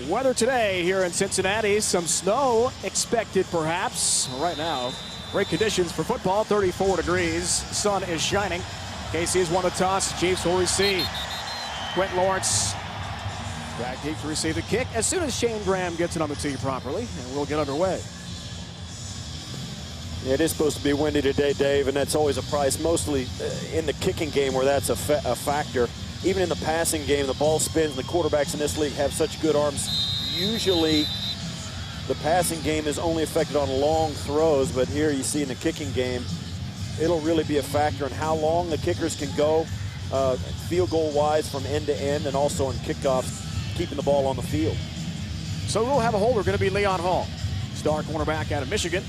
Weather today here in Cincinnati. Some snow expected perhaps. Right now, great conditions for football. 34 degrees. Sun is shining. KC has won the toss. Chiefs will receive. Quentin Lawrence back deep to receive the kick as soon as Shane Graham gets it on the tee properly, and we'll get underway. It is supposed to be windy today, Dave, and that's always a price, mostly in the kicking game where that's a factor. Even in the passing game, the ball spins. The quarterbacks in this league have such good arms. Usually, the passing game is only affected on long throws, but here you see in the kicking game, it'll really be a factor in how long the kickers can go field goal-wise from end to end, and also in kickoffs, keeping the ball on the field. So we'll have a holder, going to be Leon Hall, star cornerback out of Michigan.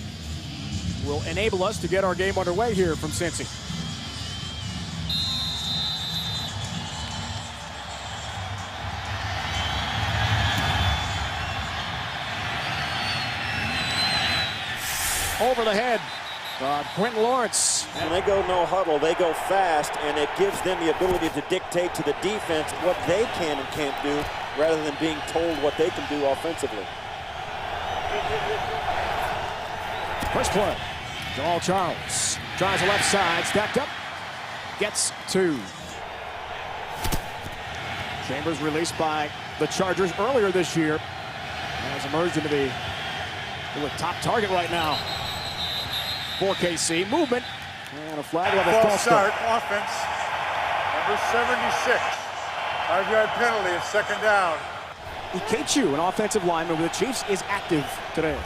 Will enable us to get our game underway here from Cincy. Over the head, Quentin Lawrence. When they go no huddle, they go fast, and it gives them the ability to dictate to the defense what they can and can't do, rather than being told what they can do offensively. First play, Jamal Charles tries the left side, stacked up, gets two. Chambers released by the Chargers earlier this year, has emerged into the top target right now for KC. Movement and a flag level false start. Offense, number 76. 5-yard penalty at second down. Ikechu, an offensive lineman with the Chiefs, is active today.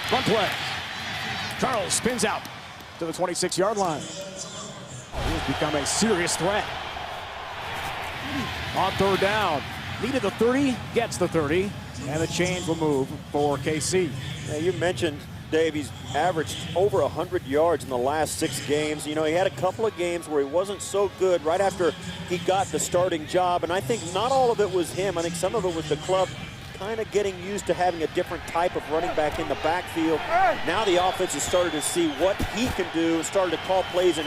Front play. Charles spins out to the 26-yard line. He's become a serious threat. On third down, needed the 30, gets the 30, and the chains will move for KC. Now, you mentioned, Dave, he's averaged over 100 yards in the last 6 games. You know, he had a couple of games where he wasn't so good right after he got the starting job, and I think not all of it was him. I think some of it was the club kind of getting used to having a different type of running back in the backfield. Now the offense has started to see what he can do and started to call plays in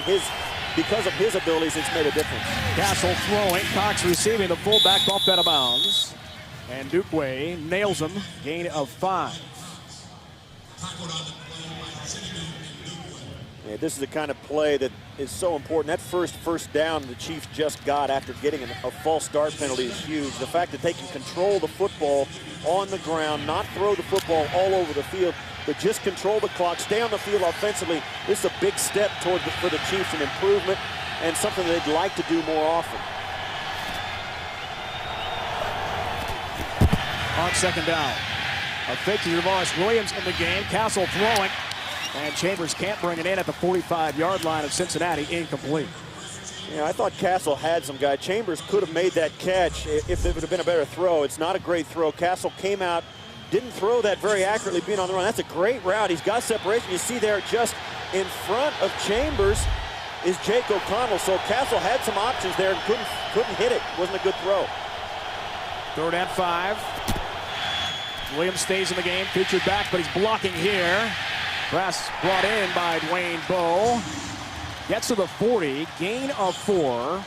because of his abilities. It's made a difference. Castle throwing, Cox receiving, the fullback bumped out of bounds. And Dupway nails him, gain of 5. Yeah, this is the kind of play that is so important. That first down the Chiefs just got after getting a false start penalty is huge. The fact that they can control the football on the ground, not throw the football all over the field, but just control the clock, stay on the field offensively. This is a big step for the Chiefs, an improvement, and something they'd like to do more often. On second down, a fake to Javarius Williams in the game. Castle throwing, and Chambers can't bring it in at the 45-yard line of Cincinnati, incomplete. Yeah, I thought Castle had some guy. Chambers could have made that catch if it would have been a better throw. It's not a great throw. Castle came out, didn't throw that very accurately being on the run. That's a great route. He's got separation. You see there just in front of Chambers is Jake O'Connell. So Castle had some options there and couldn't hit it. Wasn't a good throw. 3rd and 5. Williams stays in the game, featured back, but he's blocking here. Press brought in by Dwayne Bowe. Gets to the 40, gain of 4.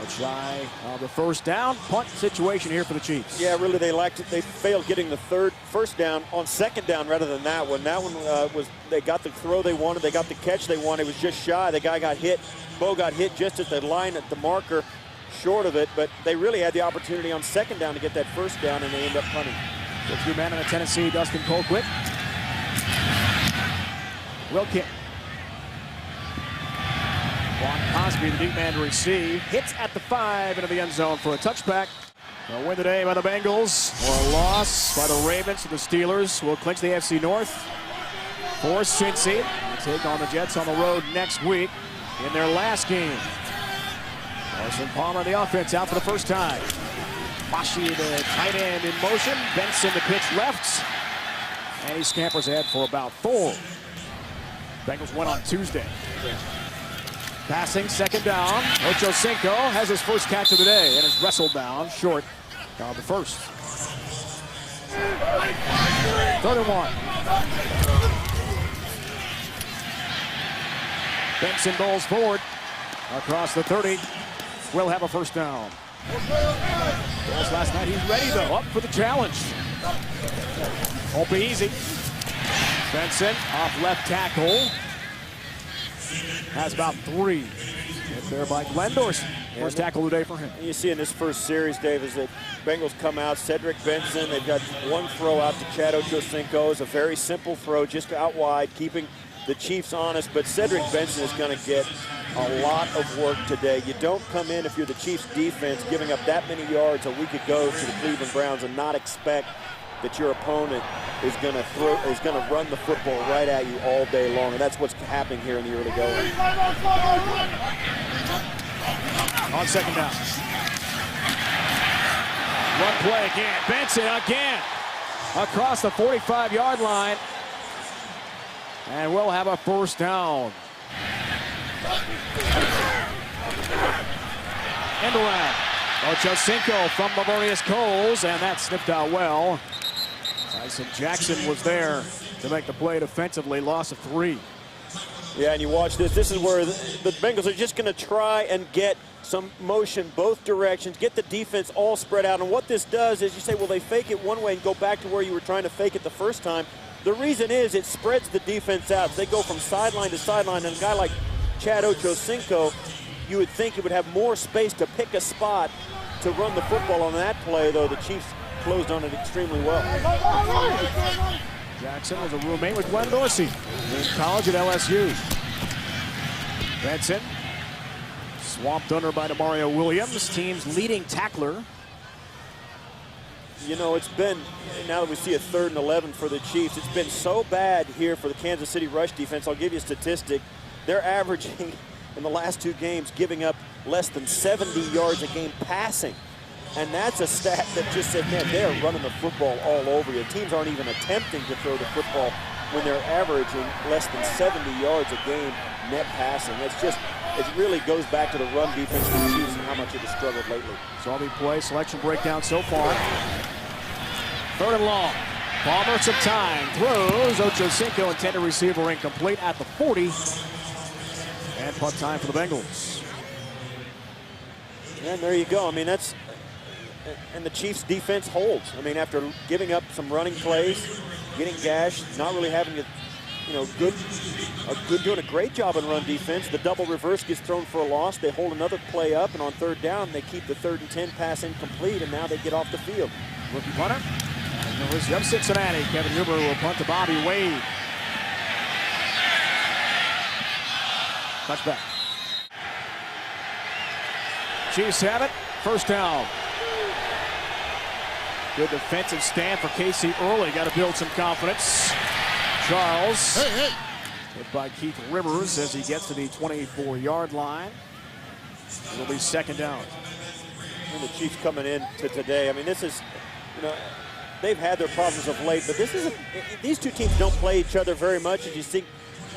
Just shy of the first down. Punt situation here for the Chiefs. Yeah, really, they failed getting the first down on second down rather than that one. That one they got the throw they wanted, they got the catch they wanted. It was just shy. The guy got hit. Bowe got hit just at the line at the marker, short of it, but they really had the opportunity on second down to get that first down, and they end up punting. The 2-man in the Tennessee, Dustin Colquitt. Will kick. Juan Cosby, the deep man to receive. Hits at the 5 into the end zone for a touchback. A win today by the Bengals, or a loss by the Ravens. The Steelers will clinch the AFC North for Cincy. Take on the Jets on the road next week in their last game. Carson Palmer, the offense, out for the first time. Bashi, the tight end, in motion. Benson, the pitch left. And he scampers ahead for about 4. Bengals won on Tuesday. Passing, second down. Ocho Cinco has his first catch of the day and is wrestled down short of the first. 3rd and 1. Benson bowls forward across the 30. Will have a first down. Goals last night. He's ready, though. Up for the challenge. Won't be easy. Benson off left tackle. Has about 3. Hit there by Glenn Dorsey. First tackle of the day for him. You see in this first series, Dave, is that Bengals come out. Cedric Benson, they've got one throw out to Chad Ochocinco. It's a very simple throw, just out wide, keeping the Chiefs honest. But Cedric Benson is going to get a lot of work today. You don't come in, if you're the Chiefs defense, giving up that many yards a week ago to the Cleveland Browns and not expect that your opponent is going to run the football right at you all day long, and that's what's happening here in the early going. On second down. One play again. Benson again across the 45-yard line, and we'll have a first down. End around. Ochocinco from Lavorius Coles, and that snipped out well. Tyson Jackson was there to make the play defensively. Loss of 3. Yeah, and you watch this. This is where the Bengals are just going to try and get some motion both directions, get the defense all spread out. And what this does is you say, well, they fake it one way and go back to where you were trying to fake it the first time. The reason is it spreads the defense out. They go from sideline to sideline, and a guy like Chad Ochocinco, you would think he would have more space to pick a spot to run the football on that play, though the Chiefs closed on it extremely well. Jackson was a roommate with Glenn Dorsey in college at LSU. Benson swamped under by Demario Williams, team's leading tackler. You know, it's been, now that we see a 3rd and 11 for the Chiefs, it's been so bad here for the Kansas City rush defense. I'll give you a statistic. They're averaging in the last 2 games giving up less than 70 yards a game passing. And that's a stat that just said, man, they're running the football all over you. Teams aren't even attempting to throw the football when they're averaging less than 70 yards a game net passing. It's just, it really goes back to the run defense for the Chiefs and how much it has struggled lately. Saw the play, selection breakdown so far. 3rd and long. Palmer some time, throws. Ochocinco, intended receiver, incomplete at the 40. And punt time for the Bengals. And there you go. I mean, that's, and the Chiefs defense holds. I mean, after giving up some running plays, getting gashed, not really having doing a great job in run defense. The double reverse gets thrown for a loss. They hold another play up, and on 3rd down, they keep the 3rd and 10 pass incomplete, and now they get off the field. Rookie punter. University of Cincinnati. Kevin Huber will punt to Bobby Wade. Touchback. Chiefs have it. First down. Good defensive stand for Casey Early. Got to build some confidence. Charles. Hit by Keith Rivers as he gets to the 24-yard line. It'll be second down. And the Chiefs coming in to today. I mean, this is, they've had their problems of late, but these two teams don't play each other very much. As you see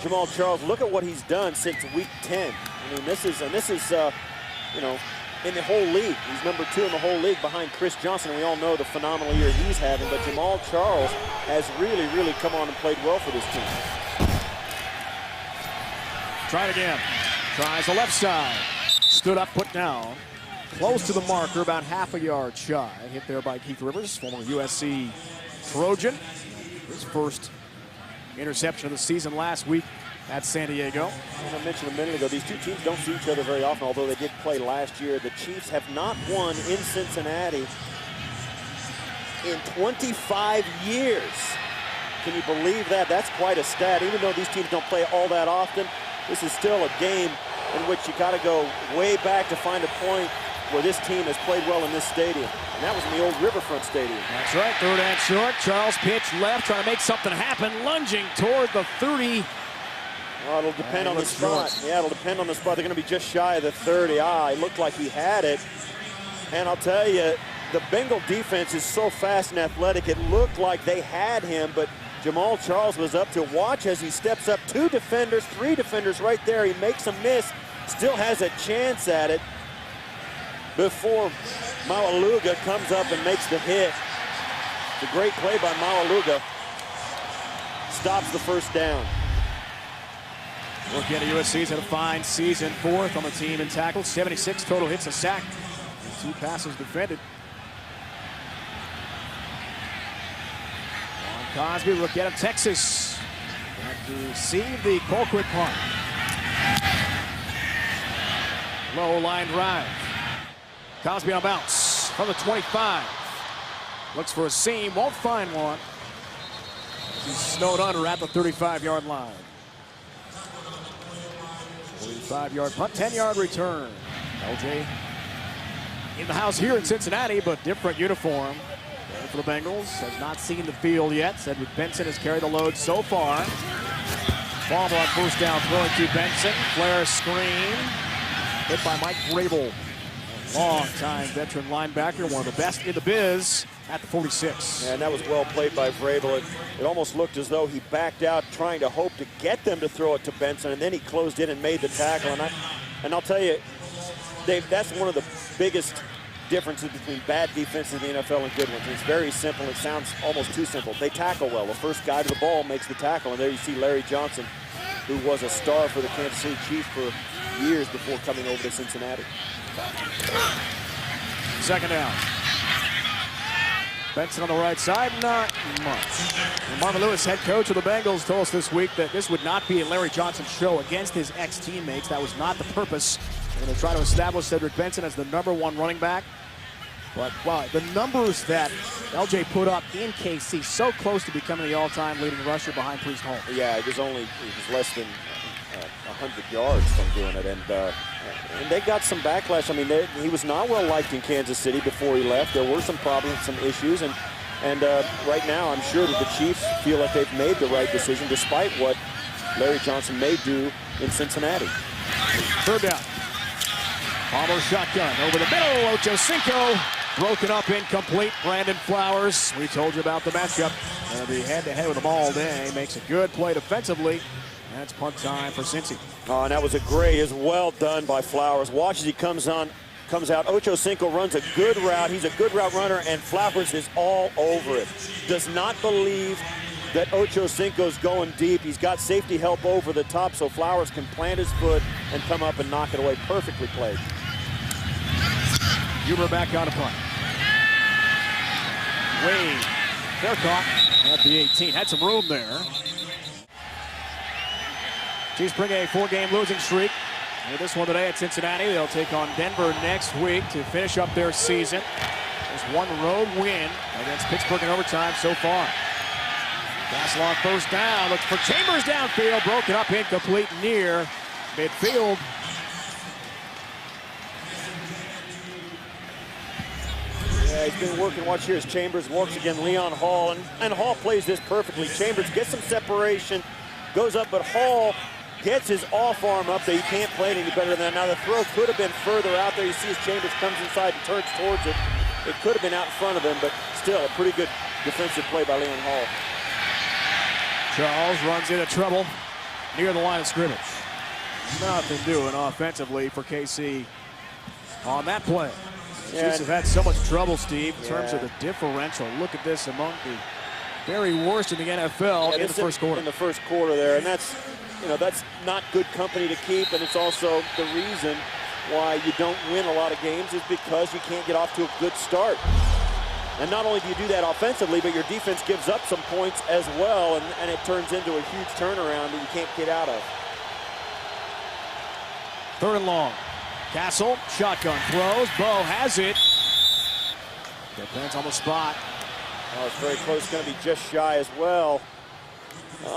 Jamal Charles, look at what he's done since week 10. I mean, this is in the whole league. He's number 2 in the whole league behind Chris Johnson. We all know the phenomenal year he's having, but Jamal Charles has really, really come on and played well for this team. Try it again. Tries the left side. Stood up, put down. Close to the marker, about half a yard shy. Hit there by Keith Rivers, former USC Trojan. His first interception of the season last week at San Diego. And I mentioned a minute ago, these two teams don't see each other very often, although they did play last year. The Chiefs have not won in Cincinnati in 25 years. Can you believe that? That's quite a stat. Even though these teams don't play all that often, this is still a game in which you got to go way back to find a point where this team has played well in this stadium. And that was in the old Riverfront Stadium. That's right, 3rd and short. Charles pitch left, trying to make something happen, lunging toward the 30. Oh, it'll depend on the spot. Yeah, it'll depend on the spot. They're going to be just shy of the 30. It looked like he had it. And I'll tell you, the Bengal defense is so fast and athletic. It looked like they had him, but Jamal Charles was up to watch as he steps up. 2 defenders, 3 defenders right there. He makes a miss, still has a chance at it before Maualuga comes up and makes the hit. It's a great play by Maualuga. Stops the first down. Look at USC's had a fine season, 4th on the team in tackles, 76 total hits, a sack, 2 passes defended. Cosby, rookie out of Texas. Got to receive the Colquitt punt. Low line drive. Cosby on bounce from the 25. Looks for a seam, won't find one. He's snowed under at the 35-yard line. 45-yard punt, 10-yard return. LJ in the house here in Cincinnati, but different uniform. For the Bengals, has not seen the field yet. Cedric Benson has carried the load so far. Ball on first down, throwing to Benson. Flair screen. Hit by Mike Vrabel. A long-time veteran linebacker, one of the best in the biz at the 46. Yeah, and that was well played by Vrabel. It almost looked as though he backed out trying to hope to get them to throw it to Benson, and then he closed in and made the tackle. And I'll tell you, Dave, that's one of the biggest differences between bad defenses in the NFL and good ones. It's very simple. It sounds almost too simple. They tackle well. The first guy to the ball makes the tackle. And there you see Larry Johnson, who was a star for the Kansas City Chiefs for years before coming over to Cincinnati. Second down. Benson on the right side, not much. And Marvin Lewis, head coach of the Bengals, told us this week that this would not be a Larry Johnson show against his ex-teammates. That was not the purpose. They're going to try to establish Cedric Benson as the #1 running back. But wow, the numbers that LJ put up in KC, so close to becoming the all-time leading rusher behind Priest Holmes. Yeah, it was less than 100 yards from doing it, and they got some backlash. I mean, he was not well liked in Kansas City before he left. There were some problems, some issues, and right now I'm sure that the Chiefs feel like they've made the right decision, despite what Larry Johnson may do in Cincinnati. Third down. Palmer shotgun over the middle. Ocho Cinco broken up, incomplete. Brandon Flowers, we told you about the matchup. The head-to-head with the ball all day. Makes a good play defensively. That's punt time for Cincy. Oh, and that was well done by Flowers. Watch as he comes out. Ocho Cinco runs a good route. He's a good route runner, and Flowers is all over it. Does not believe that Ocho Cinco's going deep. He's got safety help over the top, so Flowers can plant his foot and come up and knock it away. Perfectly played. Huber back on a punt. Wade, fair caught at the 18. Had some room there. Chiefs bring a 4-game losing streak. And this one today at Cincinnati. They'll take on Denver next week to finish up their season. There's one road win against Pittsburgh in overtime so far. Castle on first down. Looks for Chambers downfield. Broken up, incomplete near midfield. Yeah, he's been working. Watch here as Chambers works again. Leon Hall, and Hall plays this perfectly. Chambers gets some separation, goes up, but Hall gets his off arm up there. You can't play it any better than that. Now the throw could have been further out there. You see as Chambers comes inside and turns towards it. It could have been out in front of him, but still a pretty good defensive play by Leon Hall. Charles runs into trouble near the line of scrimmage. Nothing doing offensively for KC on that play. The Chiefs have had so much trouble, Steve, in terms of the differential. Look at this, among the very worst in the NFL in the first quarter. In the first quarter there, and that's not good company to keep, and it's also the reason why you don't win a lot of games is because you can't get off to a good start. And not only do you do that offensively, but your defense gives up some points as well, and it turns into a huge turnaround that you can't get out of. Third and long. Castle, shotgun throws. Bo has it. Depends on the spot. Oh, it's very close. It's going to be just shy as well.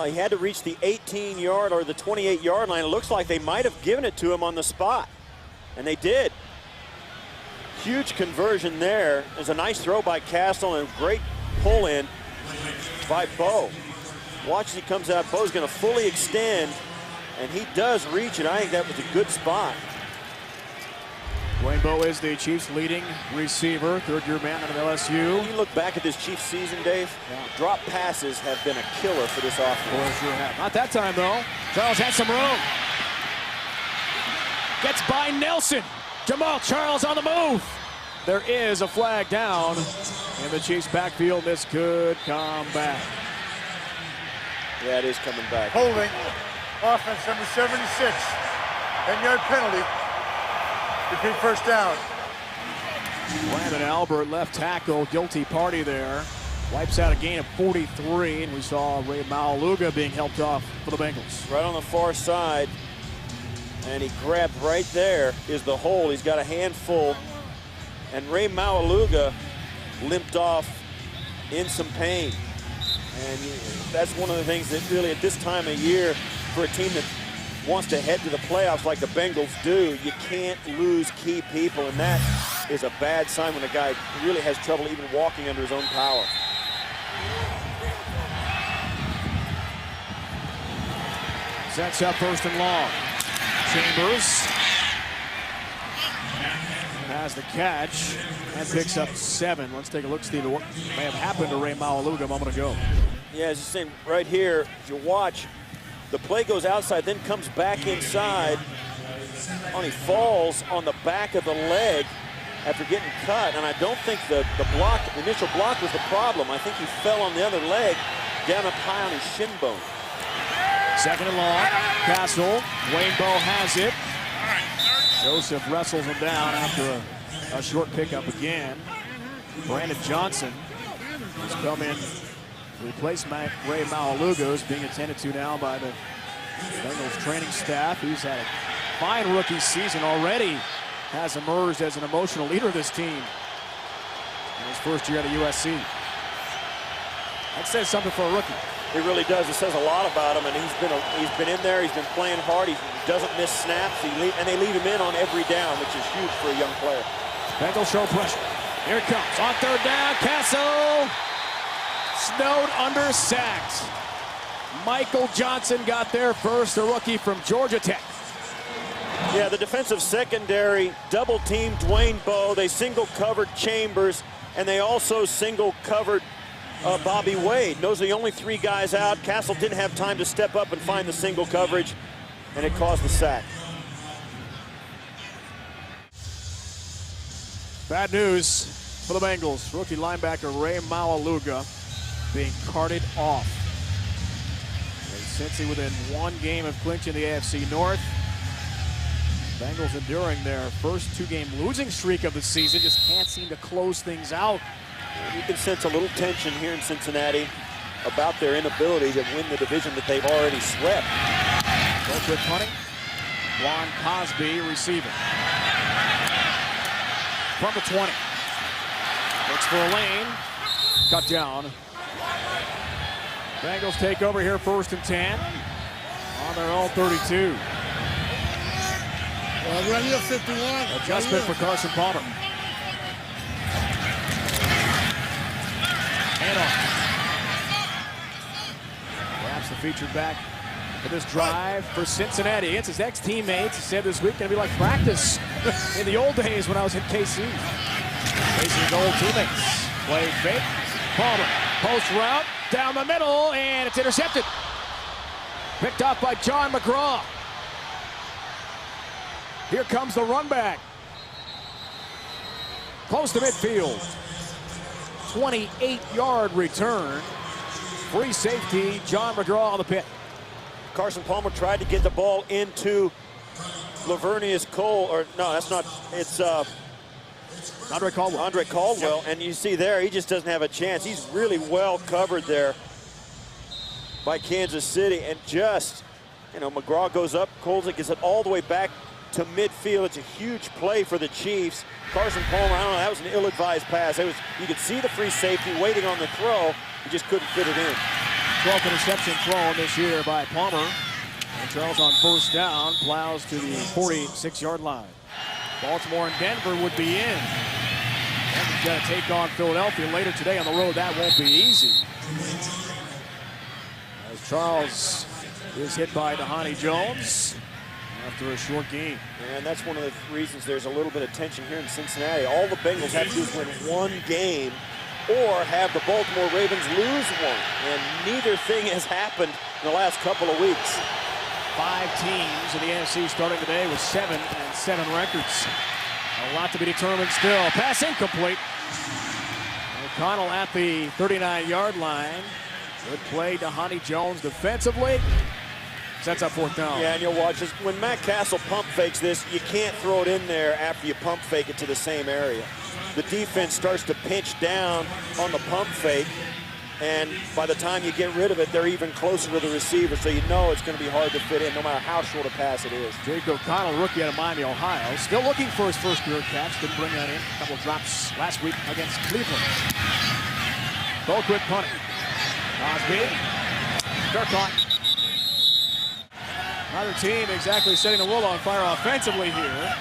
He had to reach the 18-yard or the 28-yard line. It looks like they might have given it to him on the spot, and they did. Huge conversion there. There's a nice throw by Castle and a great pull-in by Bo. Watch as he comes out. Bo's going to fully extend, and he does reach it. I think that was a good spot. Wayne Bo is the Chiefs' leading receiver, third-year man out of LSU. When you look back at this Chiefs season, Dave, drop passes have been a killer for this offense. Sure have. Not that time, though. Charles had some room. Gets by Nelson. Jamal Charles on the move. There is a flag down in the Chiefs' backfield. This could come back. Yeah, it is coming back. Holding, offense number 76. 10-yard penalty. Repeat first down. Brandon Albert, left tackle, guilty party there. Wipes out a gain of 43, and we saw Ray Maualuga being helped off for the Bengals. Right on the far side, and he grabbed right there is the hole. He's got a handful, and Ray Maualuga limped off in some pain. And that's one of the things that really at this time of year for a team that wants to head to the playoffs like the Bengals do, you can't lose key people, and that is a bad sign when a guy really has trouble even walking under his own power. Sets up 1st and long. Chambers has the catch and picks up 7. Let's take a look, Steve, at what may have happened to Ray Maualuga a moment ago. Yeah, as you're saying right here, if you watch, the play goes outside, then comes back inside, and he falls on the back of the leg after getting cut, and I don't think the initial block was the problem. I think he fell on the other leg, down up high on his shin bone. 2nd and long. Castle. Wainbo has it. Joseph wrestles him down after a short pickup again. Brandon Johnson has come in to replace Ray Maualuga, who's being attended to now by the Bengals training staff. He's had a fine rookie season already. Has emerged as an emotional leader of this team in his first year at USC. That says something for a rookie. It really does. It says a lot about him, and he's been in there. He's been playing hard. He doesn't miss snaps. And they leave him in on every down, which is huge for a young player. Bengals show pressure. Here it comes on 3rd down. Castle snowed under, sacked. Michael Johnson got there first, the rookie from Georgia Tech. Yeah, the defensive secondary double-teamed Dwayne Bowe. They single-covered Chambers, and they also single-covered Bobby Wade. Those are the only 3 guys out. Castle didn't have time to step up and find the single coverage, and it caused the sack. Bad news for the Bengals. Rookie linebacker Ray Maualuga being carted off. Cincy within 1 game of clinching the AFC North. Bengals enduring their first 2-game losing streak of the season. Just can't seem to close things out. You can sense a little tension here in Cincinnati about their inability to win the division that they've already swept. Both with punting. Juan Cosby receiving. From the 20. Looks for a lane. Cut down. Bengals take over here 1st and 10. On their own 32. Right here, 51. Adjustment for Carson Palmer. Grabs the featured back for this drive for Cincinnati. It's his ex-teammates. He said this week going to be like practice in the old days when I was at KC. Facing his old teammates. Play fake. Palmer. Post route. Down the middle. And it's intercepted. Picked off by John McGraw. Here comes the run back. Close to midfield. 28-yard return. Free safety, John McGraw on the pit. Carson Palmer tried to get the ball into Lavernius Cole, or no, that's not, it's Andre Caldwell. Andre Caldwell, Yep. and you see there, he just doesn't have a chance. He's really well covered there by Kansas City, and just, McGraw goes up, Colzik gets it all the way back to midfield. It's a huge play for the Chiefs. Carson Palmer, I don't know, that was an ill-advised pass. You could see the free safety waiting on the throw. He just couldn't fit it in. 12th interception thrown this year by Palmer. And Charles on 1st down, plows to the 46-yard line. Baltimore and Denver would be in. Denver's got to take on Philadelphia later today on the road. That won't be easy. As Charles is hit by Dhani Jones after a short game. And that's one of the reasons there's a little bit of tension here in Cincinnati. All the Bengals have to do is win 1 game or have the Baltimore Ravens lose 1. And neither thing has happened in the last couple of weeks. 5 teams in the NFC starting today with 7-7 records. A lot to be determined still. Pass incomplete. O'Connell at the 39-yard line. Good play to Dhani Jones defensively. Sets up fourth down. Yeah, and you'll watch this. When Matt Castle pump fakes this, you can't throw it in there after you pump fake it to the same area. The defense starts to pinch down on the pump fake, and by the time you get rid of it, they're even closer to the receiver, so you know it's going to be hard to fit in no matter how short a pass it is. Jake O'Connell, rookie out of Miami, Ohio, still looking for his first career catch. Didn't bring that in. A couple of drops last week against Cleveland. Colquitt punting. Osby. Fair caught. Another team exactly setting the world on fire offensively here.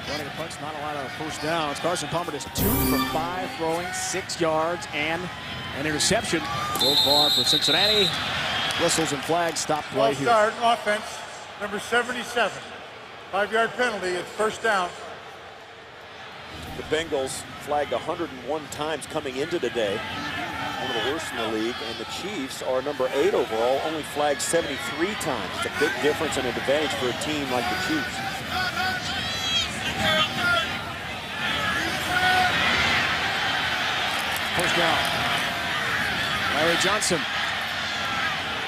Running a punch, not a lot of first downs. Carson Palmer just 2 for 5, throwing 6 yards and an interception so far for Cincinnati. Whistles and flags stop play here. Start offense, number 77. 5-yard penalty. It's first down. The Bengals flagged 101 times coming into today. One of the worst in the league, and the Chiefs are number 8 overall, only flagged 73 times. It's a big difference and an advantage for a team like the Chiefs. First down. Larry Johnson.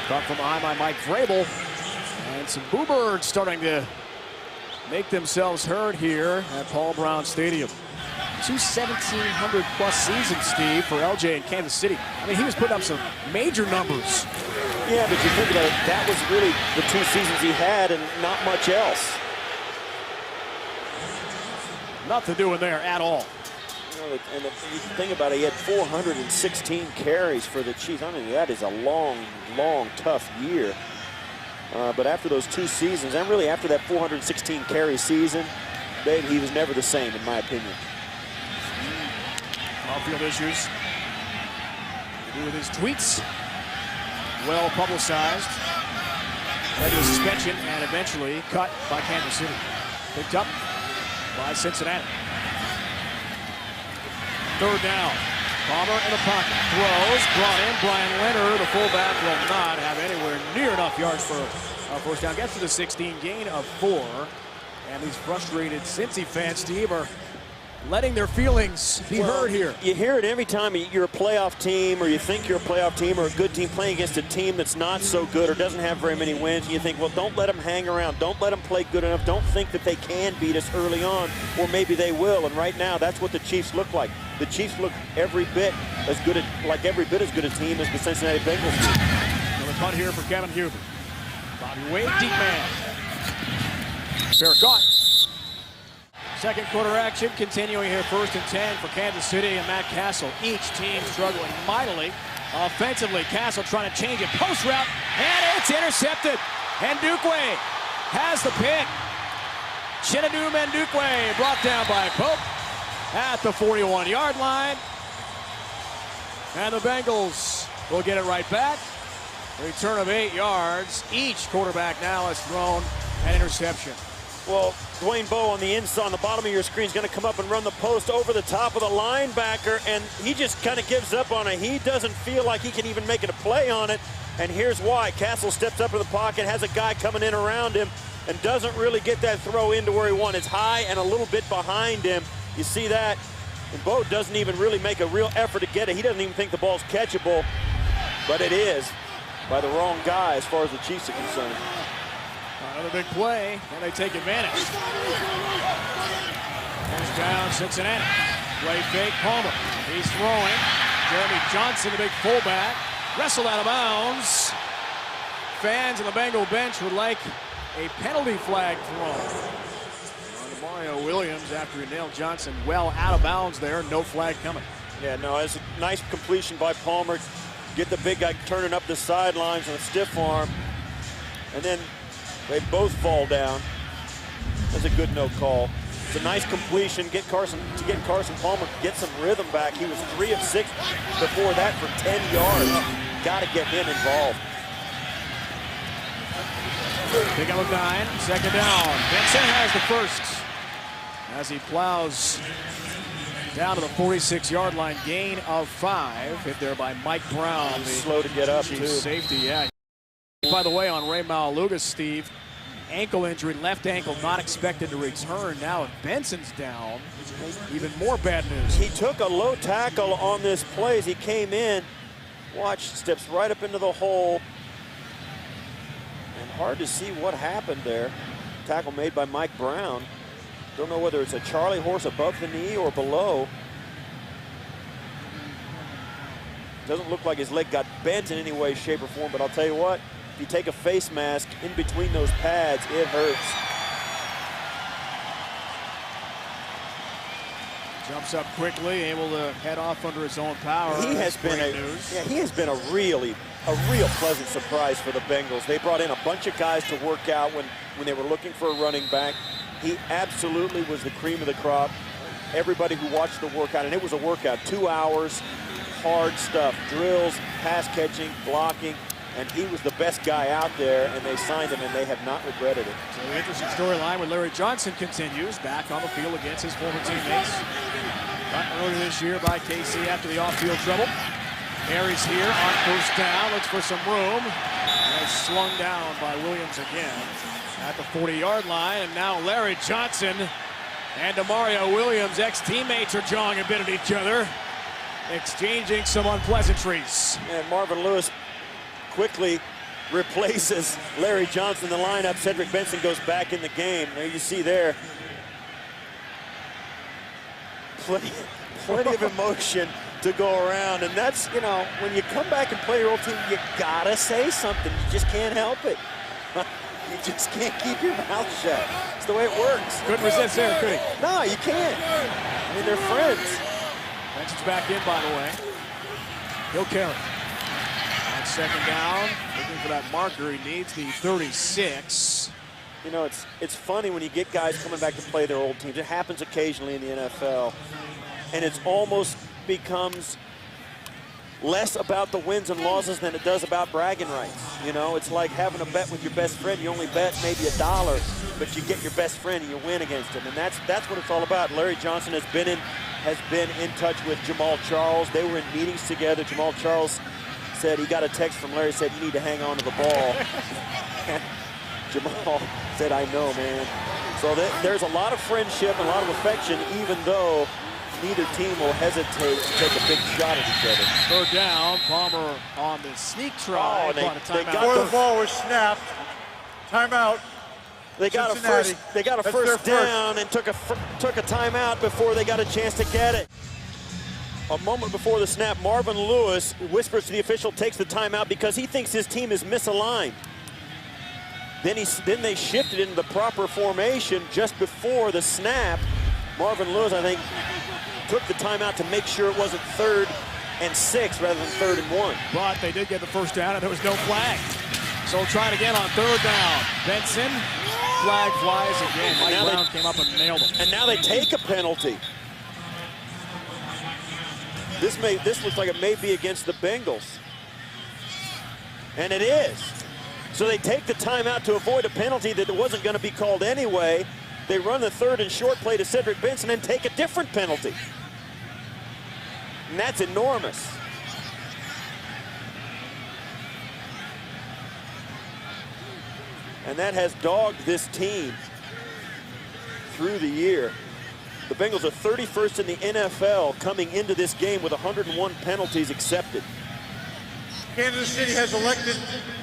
Caught from behind by Mike Vrabel. And some Bluebirds starting to make themselves heard here at Paul Brown Stadium. 2 1,700-plus seasons, Steve, for LJ in Kansas City. I mean, he was putting up some major numbers. Yeah, but you think about it, that was really the 2 seasons he had and not much else. Nothing doing there at all. You know, and you think about it, he had 416 carries for the Chiefs. I mean, that is a long, long, tough year. But after those 2 seasons, and really after that 416 carry season, Dave, he was never the same, in my opinion. Off-field issues. To do with his tweets. Well publicized. Led to a suspension and eventually cut by Kansas City. Picked up by Cincinnati. Third down. Palmer in the pocket. Throws. Brought in. Brian Leonard, the fullback, will not have anywhere near enough yards for a first down. Gets to the 16, gain of 4. And these frustrated Cincy fans, Steve, are letting their feelings be heard here. You hear it every time you're a playoff team, or you think you're a playoff team or a good team playing against a team that's not so good or doesn't have very many wins. And you think, well, don't let them hang around. Don't let them play good enough. Don't think that they can beat us early on, or maybe they will. And right now, that's what the Chiefs look like. The Chiefs look every bit as good a team as the Cincinnati Bengals do. Another punt here for Kevin Huber. Bobby Wade, deep man. Fair caught. Second quarter action continuing here, 1st and 10 for Kansas City and Matt Castle. Each team struggling mightily offensively. Castle trying to change it, post route, and it's intercepted. And Ndukwe has the pick. Chinadu Ndukwe brought down by Pope at the 41-yard line. And the Bengals will get it right back. A return of 8 yards. Each quarterback now has thrown an interception. Well, Dwayne Bowe on the inside, on the bottom of your screen, is going to come up and run the post over the top of the linebacker, and he just kind of gives up on it. He doesn't feel like he can even make it a play on it, and here's why. Castle steps up in the pocket, has a guy coming in around him, and doesn't really get that throw into where he wants. It's high and a little bit behind him. You see that? And Bowe doesn't even really make a real effort to get it. He doesn't even think the ball's catchable, but it is by the wrong guy as far as the Chiefs are concerned. Another big play, and they take advantage. First down, Cincinnati. Play fake, Palmer. He's throwing. Jeremy Johnson, the big fullback, wrestled out of bounds. Fans on the Bengal bench would like a penalty flag thrown on Mario Williams after he nailed Johnson well out of bounds there. No flag coming. Yeah, no, it's a nice completion by Palmer. Get the big guy turning up the sidelines on a stiff arm, and then they both fall down. That's a good no call. It's a nice completion. Get Carson Palmer, get some rhythm back. He was 3 of 6 before that for 10 yards. Got to get him involved. Pick up of 9, second down. Benson has the first as he plows down to the 46-yard line. Gain of 5. Hit there by Mike Brown. Slow to get up, too. Safety, yeah. By the way, on Ray Malaluga, Steve, ankle injury, left ankle, not expected to return. Now if Benson's down, even more bad news. He took a low tackle on this play as he came in. Watch, steps right up into the hole. And hard to see what happened there. Tackle made by Mike Brown. Don't know whether it's a Charlie horse above the knee or below. Doesn't look like his leg got bent in any way, shape, or form, but I'll tell you what, if you take a face mask in between those pads, it hurts. Jumps up quickly, able to head off under his own power. He has been a real pleasant surprise for the Bengals. They brought in a bunch of guys to work out when they were looking for a running back. He absolutely was the cream of the crop. Everybody who watched the workout, and it was a workout, 2 hours, hard stuff, drills, pass catching, blocking, and he was the best guy out there, and they signed him, and they have not regretted it. So the interesting storyline with Larry Johnson continues, back on the field against his former teammates. Cut earlier this year by KC after the off-field trouble. Harry's here on first down, looks for some room. And it's slung down by Williams again at the 40-yard line, and now Larry Johnson and Demario Williams, ex-teammates, are jawing a bit at each other, exchanging some unpleasantries. And Marvin Lewis quickly replaces Larry Johnson in the lineup. Cedric Benson goes back in the game. There you see there. Plenty of emotion to go around. And that's, you know, when you come back and play your old team, you gotta say something. You just can't help it. You just can't keep your mouth shut. It's the way it works. Couldn't resist there, could he? No, you can't. I mean, they're friends. Benson's back in, by the way. He'll carry. On second down, looking for that marker. He needs the 36. You know, it's funny when you get guys coming back to play their old teams. It happens occasionally in the NFL. And it almost becomes less about the wins and losses than it does about bragging rights. You know, it's like having a bet with your best friend. You only bet maybe $1, but you get your best friend and you win against him. And that's what it's all about. Larry Johnson has been in touch with Jamal Charles. They were in meetings together. Jamal Charles said he got a text from Larry, said, "You need to hang on to the ball." Jamal said, "I know, man." So there's a lot of friendship and a lot of affection, even though neither team will hesitate to take a big shot at each other. Third down, Palmer on the sneak try. Before the ball was snapped, timeout. They got a first down and took a timeout before they got a chance to get it. A moment before the snap, Marvin Lewis whispers to the official, takes the timeout because he thinks his team is misaligned. Then they shifted into the proper formation just before the snap. Marvin Lewis, I think, took the timeout to make sure it wasn't 3rd and 6 rather than 3rd and 1. But they did get the first down and there was no flag. So we'll try it again on third down. Benson, flag flies again. Mike Brown came up and nailed him. And now they take a penalty. This looks like it may be against the Bengals. And it is. So they take the timeout to avoid a penalty that wasn't going to be called anyway. They run the 3rd and short play to Cedric Benson and take a different penalty. And that's enormous. And that has dogged this team through the year. The Bengals are 31st in the NFL coming into this game with 101 penalties accepted. Kansas City has elected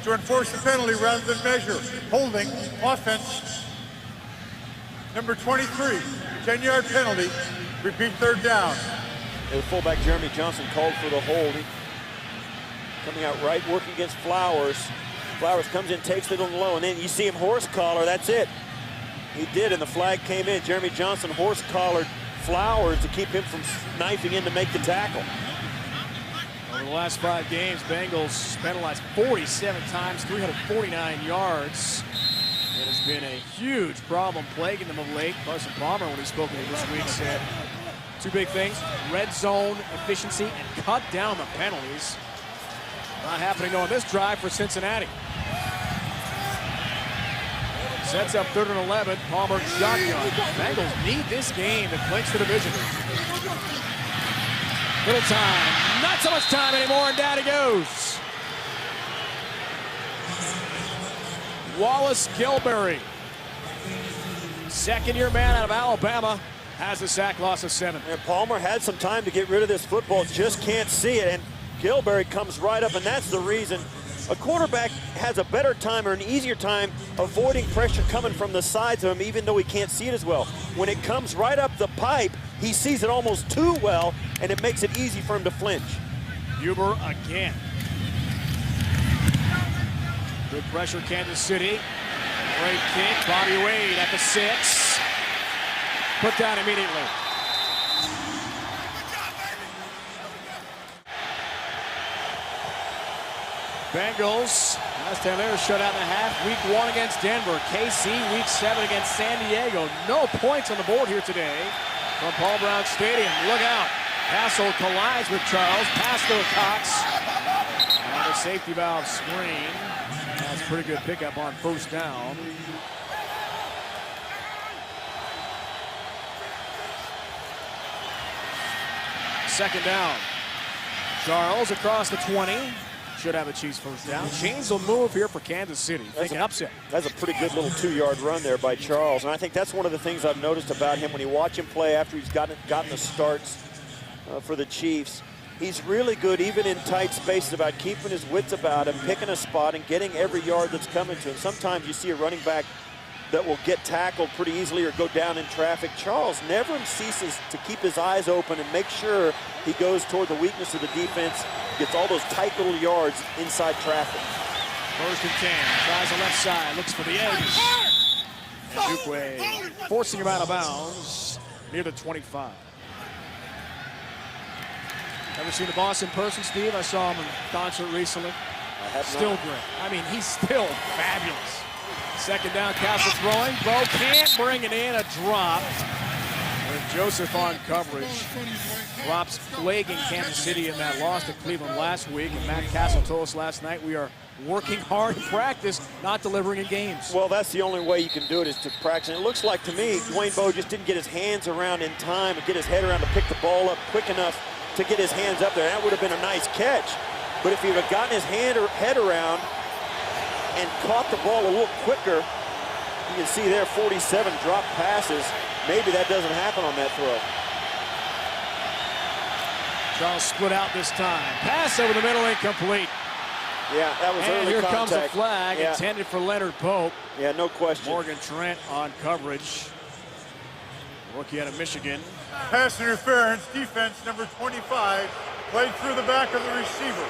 to enforce the penalty rather than measure. Holding, offense, number 23, 10-yard penalty, repeat third down. And the fullback Jeremy Johnson called for the hold. Coming out right, working against Flowers. Flowers comes in, takes it on the low, and then you see him horse collar, that's it. He did, and the flag came in. Jeremy Johnson horse collared Flowers to keep him from knifing in to make the tackle. Over the last 5 games, Bengals penalized 47 times, 349 yards. It has been a huge problem plaguing them of late. Carson Palmer, when he spoke to me this week, said 2 big things: red zone efficiency and cut down the penalties. Not happening on this drive for Cincinnati. Sets up 3rd and 11. Palmer shotgun. Bengals need this game to clinch the division. Little time. Not so much time anymore, and down he goes. Wallace Gilberry, second-year man out of Alabama, has a sack loss of 7. And Palmer had some time to get rid of this football, just can't see it. And Gilberry comes right up, and that's the reason A quarterback has a better time or an easier time avoiding pressure coming from the sides of him, even though he can't see it as well. When it comes right up the pipe, he sees it almost too well, and it makes it easy for him to flinch. Huber again. Good pressure, Kansas City. Great kick, Bobby Wade at the 6. Put down immediately. Bengals, last time they were shut out in the half. Week 1 against Denver. KC, week 7 against San Diego. No points on the board here today from Paul Brown Stadium. Look out. Castle collides with Charles. Pass to Cox. And a safety valve screen. That's a pretty good pickup on first down. Second down. Charles across the 20. Should have a Chiefs first down. Chains will move here for Kansas City. Thinking upset. That's a pretty good little 2-yard run there by Charles. And I think that's one of the things I've noticed about him when you watch him play after he's gotten the starts for the Chiefs. He's really good, even in tight spaces, about keeping his wits about him, picking a spot, and getting every yard that's coming to him. Sometimes you see a running back that will get tackled pretty easily or go down in traffic. Charles never ceases to keep his eyes open and make sure he goes toward the weakness of the defense, gets all those tight little yards inside traffic. First and 10, tries the left side, looks for the edge. And Dukeway forcing him out of bounds near the 25. Ever seen the boss in person, Steve? I saw him in concert recently. I have still not. great. I mean, he's still fabulous. Second down, Castle throwing. Bo can't bring it in, a drop. With Joseph on coverage. Drops plaguing Kansas City in that loss to Cleveland last week. And Matt Castle told us last night we are working hard in practice, not delivering in games. Well, that's the only way you can do it is to practice. And it looks like to me, Dwayne Bowe just didn't get his hands around in time and get his head around to pick the ball up quick enough to get his hands up there. That would have been a nice catch. But if he would have gotten his head around and caught the ball a little quicker, you can see there 47 drop passes. Maybe that doesn't happen on that throw. Charles split out this time. Pass over the middle, incomplete. Yeah, that was and early here contact. comes a flag intended for Leonard Pope. Yeah, no question. Morgan Trent on coverage. Rookie out of Michigan. Pass interference, defense number 25, played through the back of the receiver.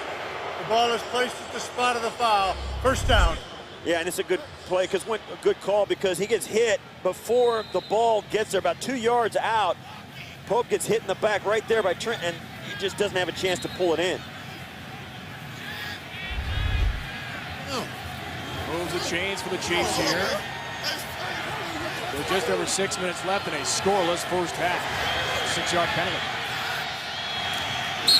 The ball is placed at the spot of the foul. First down. Yeah, and it's a good play, a good call because he gets hit before the ball gets there, about 2 yards out. Pope gets hit in the back right there by Trent, and he just doesn't have a chance to pull it in. Moves the chains for the Chiefs here. With just over 6 minutes left in a scoreless first half. 6-yard penalty.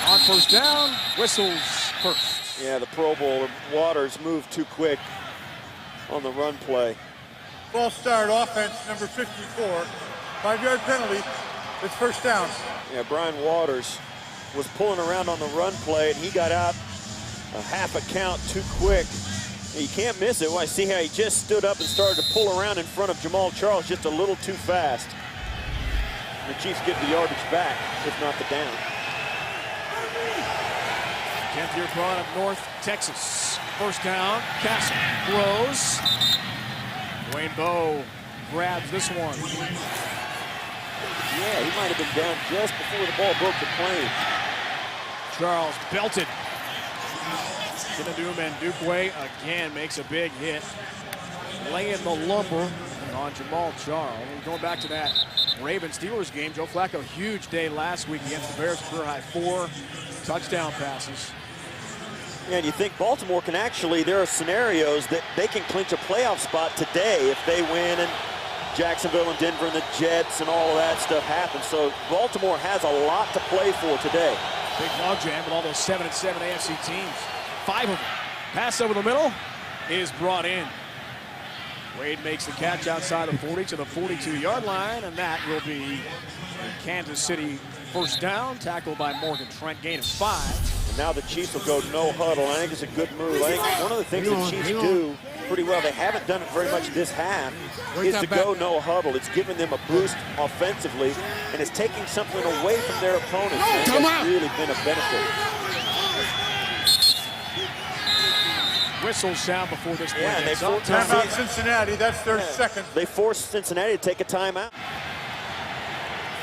On first down, whistles first. Yeah, the Pro Bowler Waters moved too quick on the run play. False start offense number 54. 5-yard penalty. It's first down. Yeah, Brian Waters was pulling around on the run play, and he got out a half a count too quick. You can't miss it. Well, I see how he just stood up and started to pull around in front of Jamal Charles just a little too fast. The Chiefs get the yardage back, if not the down. 10th year pro of North Texas. First down, Castle throws. Dwayne Bowe grabs this one. Yeah, he might have been down just before the ball broke the plane. Charles belted. Kinadum and Dukeway again makes a big hit. Laying the lumber on Jamal Charles. And going back to that Ravens-Steelers game, Joe Flacco, huge day last week against the Bears, career high 4 touchdown passes. Yeah, and you think Baltimore can actually, there are scenarios that they can clinch a playoff spot today if they win and Jacksonville and Denver and the Jets and all of that stuff happen. So Baltimore has a lot to play for today. Big logjam with all those 7-7 AFC teams. 5 of them. Pass over the middle is brought in. Wade makes the catch outside the 40 to the 42-yard line, and that will be a Kansas City first down, tackled by Morgan Trent, gain of 5. And now the Chiefs will go no huddle. I think it's a good move. I think one of the things the Chiefs do pretty well, they haven't done it very much this half, is to go no huddle. It's given them a boost offensively, and it's taking something away from their opponents. And that's really been a benefit. whistles sound before this play. Yeah, and they Timeout Cincinnati. That's their second. They forced Cincinnati to take a timeout.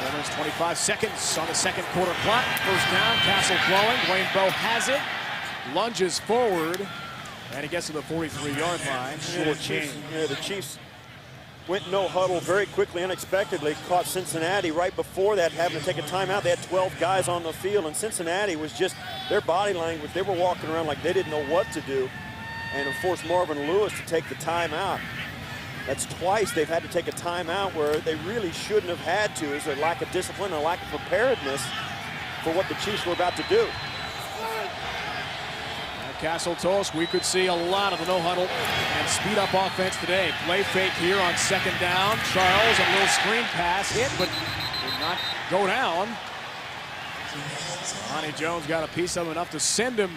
There's 25 seconds on the second quarter clock. First down, Castle throwing. Wayne Bowe has it. Lunges forward. And he gets to the 43-yard line. Short change. Yeah, the Chiefs went no huddle very quickly, unexpectedly. Caught Cincinnati right before that, having to take a timeout. They had 12 guys on the field, and Cincinnati was just, their body language, they were walking around like they didn't know what to do. And it forced Marvin Lewis to take the timeout. That's twice they've had to take a timeout where they really shouldn't have had to. Is a lack of discipline, a lack of preparedness for what the Chiefs were about to do. Castle told us we could see a lot of the no-huddle and speed-up offense today. Play fake here on second down. Charles, a little screen pass hit, but did not go down. Ronnie Jones got a piece of him enough to send him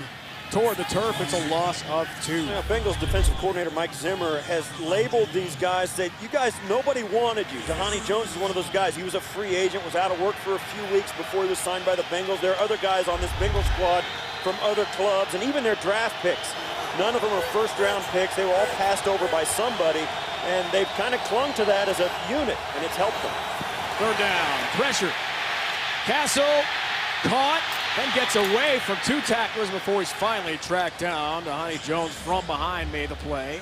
toward the turf. It's a loss of 2. Yeah, Bengals defensive coordinator Mike Zimmer has labeled these guys that you guys, nobody wanted you. Dhani Jones is one of those guys. He was a free agent, was out of work for a few weeks before he was signed by the Bengals. There are other guys on this Bengals squad from other clubs, and even their draft picks. None of them are first-round picks. They were all passed over by somebody, and they've kind of clung to that as a unit, and it's helped them. Third down, pressure. Castle caught, then gets away from 2 tacklers before he's finally tracked down. Dhani Jones from behind made the play.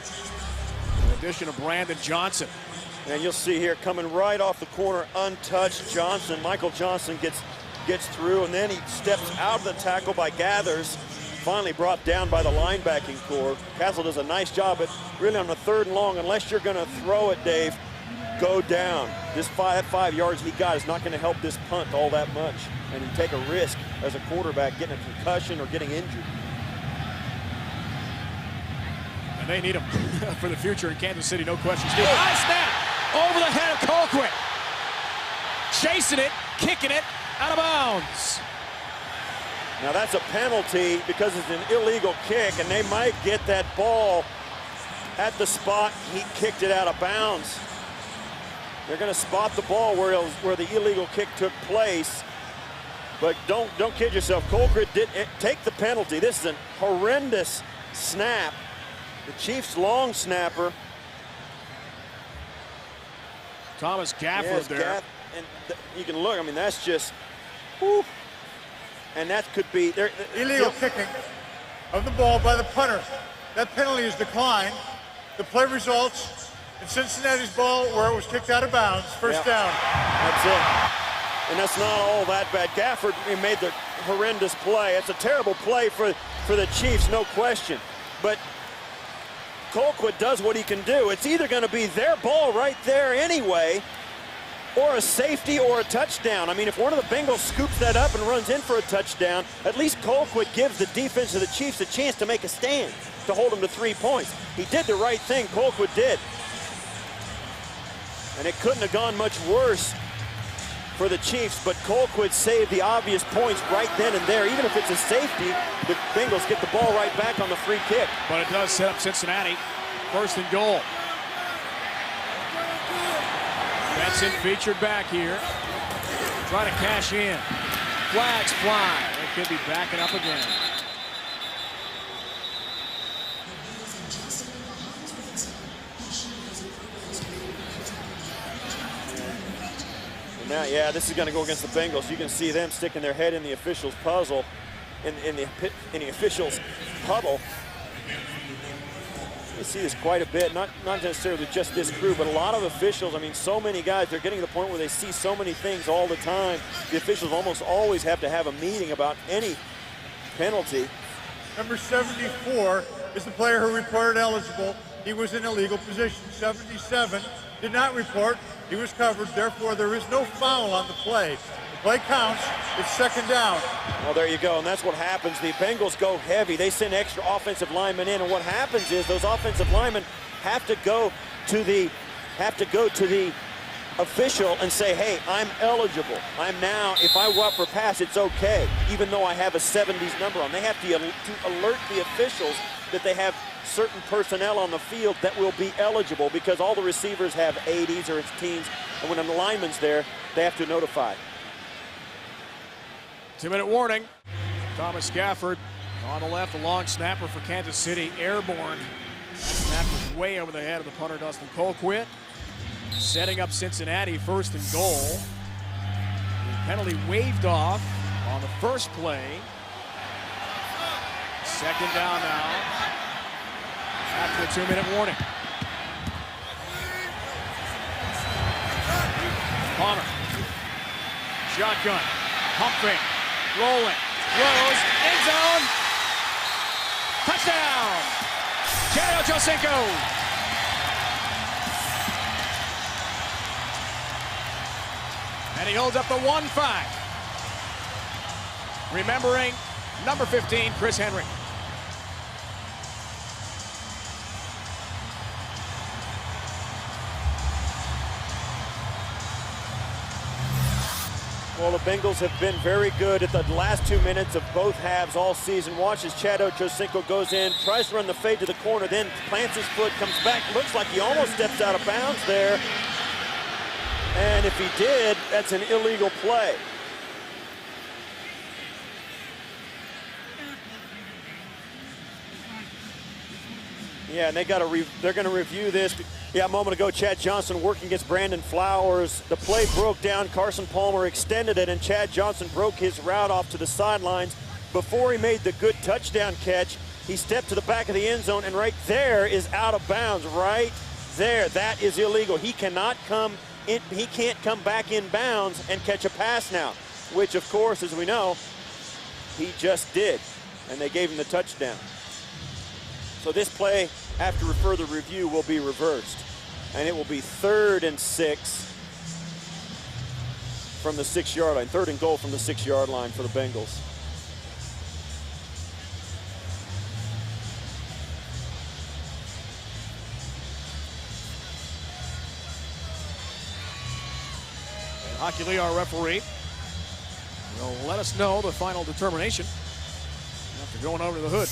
In addition to Brandon Johnson. And you'll see here, coming right off the corner, untouched, Johnson. Michael Johnson gets through, and then he steps out of the tackle by Gathers, finally brought down by the linebacking core. Castle does a nice job, but really on the 3rd and long, unless you're going to throw it, Dave, go down. This 5 yards he got is not going to help this punt all that much, and you take a risk as a quarterback getting a concussion or getting injured. And they need him for the future in Kansas City, no question. Still, high snap over the head of Colquitt. Chasing it, kicking it, out of bounds. Now that's a penalty because it's an illegal kick, and they might get that ball at the spot he kicked it out of bounds. They're going to spot the ball where the illegal kick took place. But don't kid yourself. Colquitt did take the penalty. This is a horrendous snap. The Chiefs' long snapper. Thomas Gafford there. And you can look, I mean, that's just, whew. And that could be illegal kicking of the ball by the punter. That penalty is declined. The play results in Cincinnati's ball where it was kicked out of bounds. First down. That's it. And that's not all that bad. Gafford made the horrendous play. It's a terrible play for the Chiefs, no question. But Colquitt does what he can do. It's either going to be their ball right there anyway, or a safety or a touchdown. I mean, if one of the Bengals scoops that up and runs in for a touchdown, at least Colquitt gives the defense of the Chiefs a chance to make a stand, to hold them to 3 points. He did the right thing, Colquitt did. And it couldn't have gone much worse for the Chiefs, but Colquitt saved the obvious points right then and there. Even if it's a safety, the Bengals get the ball right back on the free kick. But it does set up Cincinnati. 1st and goal. Benson featured back here. Trying to cash in. Flags fly. They could be backing up again. And now, yeah, this is going to go against the Bengals. You can see them sticking their head in the officials' puzzle, in the officials' huddle. You see this quite a bit, not necessarily just this crew, but a lot of officials. I mean, so many guys, they're getting to the point where they see so many things all the time. The officials almost always have to have a meeting about any penalty. Number 74 is the player who reported eligible. He was in illegal position. 77 did not report. He was covered. Therefore, there is no foul on the play. Play counts. It's 2nd down. Well, there you go, and that's what happens. The Bengals go heavy. They send extra offensive linemen in, and what happens is those offensive linemen have to go to the official and say, hey, I'm eligible. I'm now, if I go out for a pass, it's okay, even though I have a 70s number on. They have to alert the officials that they have certain personnel on the field that will be eligible, because all the receivers have 80s or it's teams, and when the lineman's there, they have to notify. 2-minute warning. Thomas Gafford On the left, a long snapper for Kansas City, airborne. Snap was way over the head of the punter, Dustin Colquitt. Setting up Cincinnati, 1st and goal. The penalty waved off on the first play. 2nd down now. After a 2-minute warning. Palmer. Shotgun. Pumping. Rolling. Throws. End zone. Touchdown. Chad Ochocinco. And he holds up the 1-5. Remembering number 15, Chris Henry. Well, the Bengals have been very good at the last 2 minutes of both halves all season. Watch as Chad Ochocinco goes in, tries to run the fade to the corner, then plants his foot, comes back. Looks like he almost steps out of bounds there. And if he did, that's an illegal play. Yeah, and they're going to review this. Yeah, a moment ago, Chad Johnson working against Brandon Flowers. The play broke down. Carson Palmer extended it, and Chad Johnson broke his route off to the sidelines. Before he made the good touchdown catch, he stepped to the back of the end zone, and right there is out of bounds. Right there, that is illegal. He cannot come in. He can't come back in bounds and catch a pass now, which, of course, as we know, he just did, and they gave him the touchdown. So this play, after a further review, will be reversed. And it will be 3rd and 6 from the 6-yard line. 3rd and goal from the 6-yard line for the Bengals. And Hockey Lee, our referee, will let us know the final determination after going over to the hood.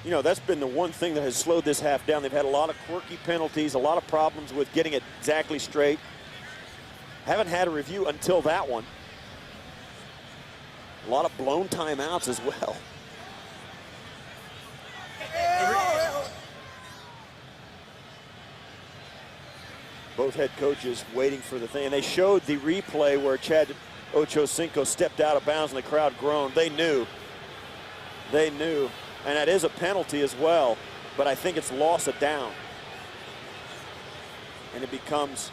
You know, that's been the one thing that has slowed this half down. They've had a lot of quirky penalties, a lot of problems with getting it exactly straight. Haven't had a review until that one. A lot of blown timeouts as well. Both head coaches waiting for the thing. And they showed the replay where Chad Ochocinco stepped out of bounds and the crowd groaned. They knew. They knew. And that is a penalty as well, but I think it's loss of down. And it becomes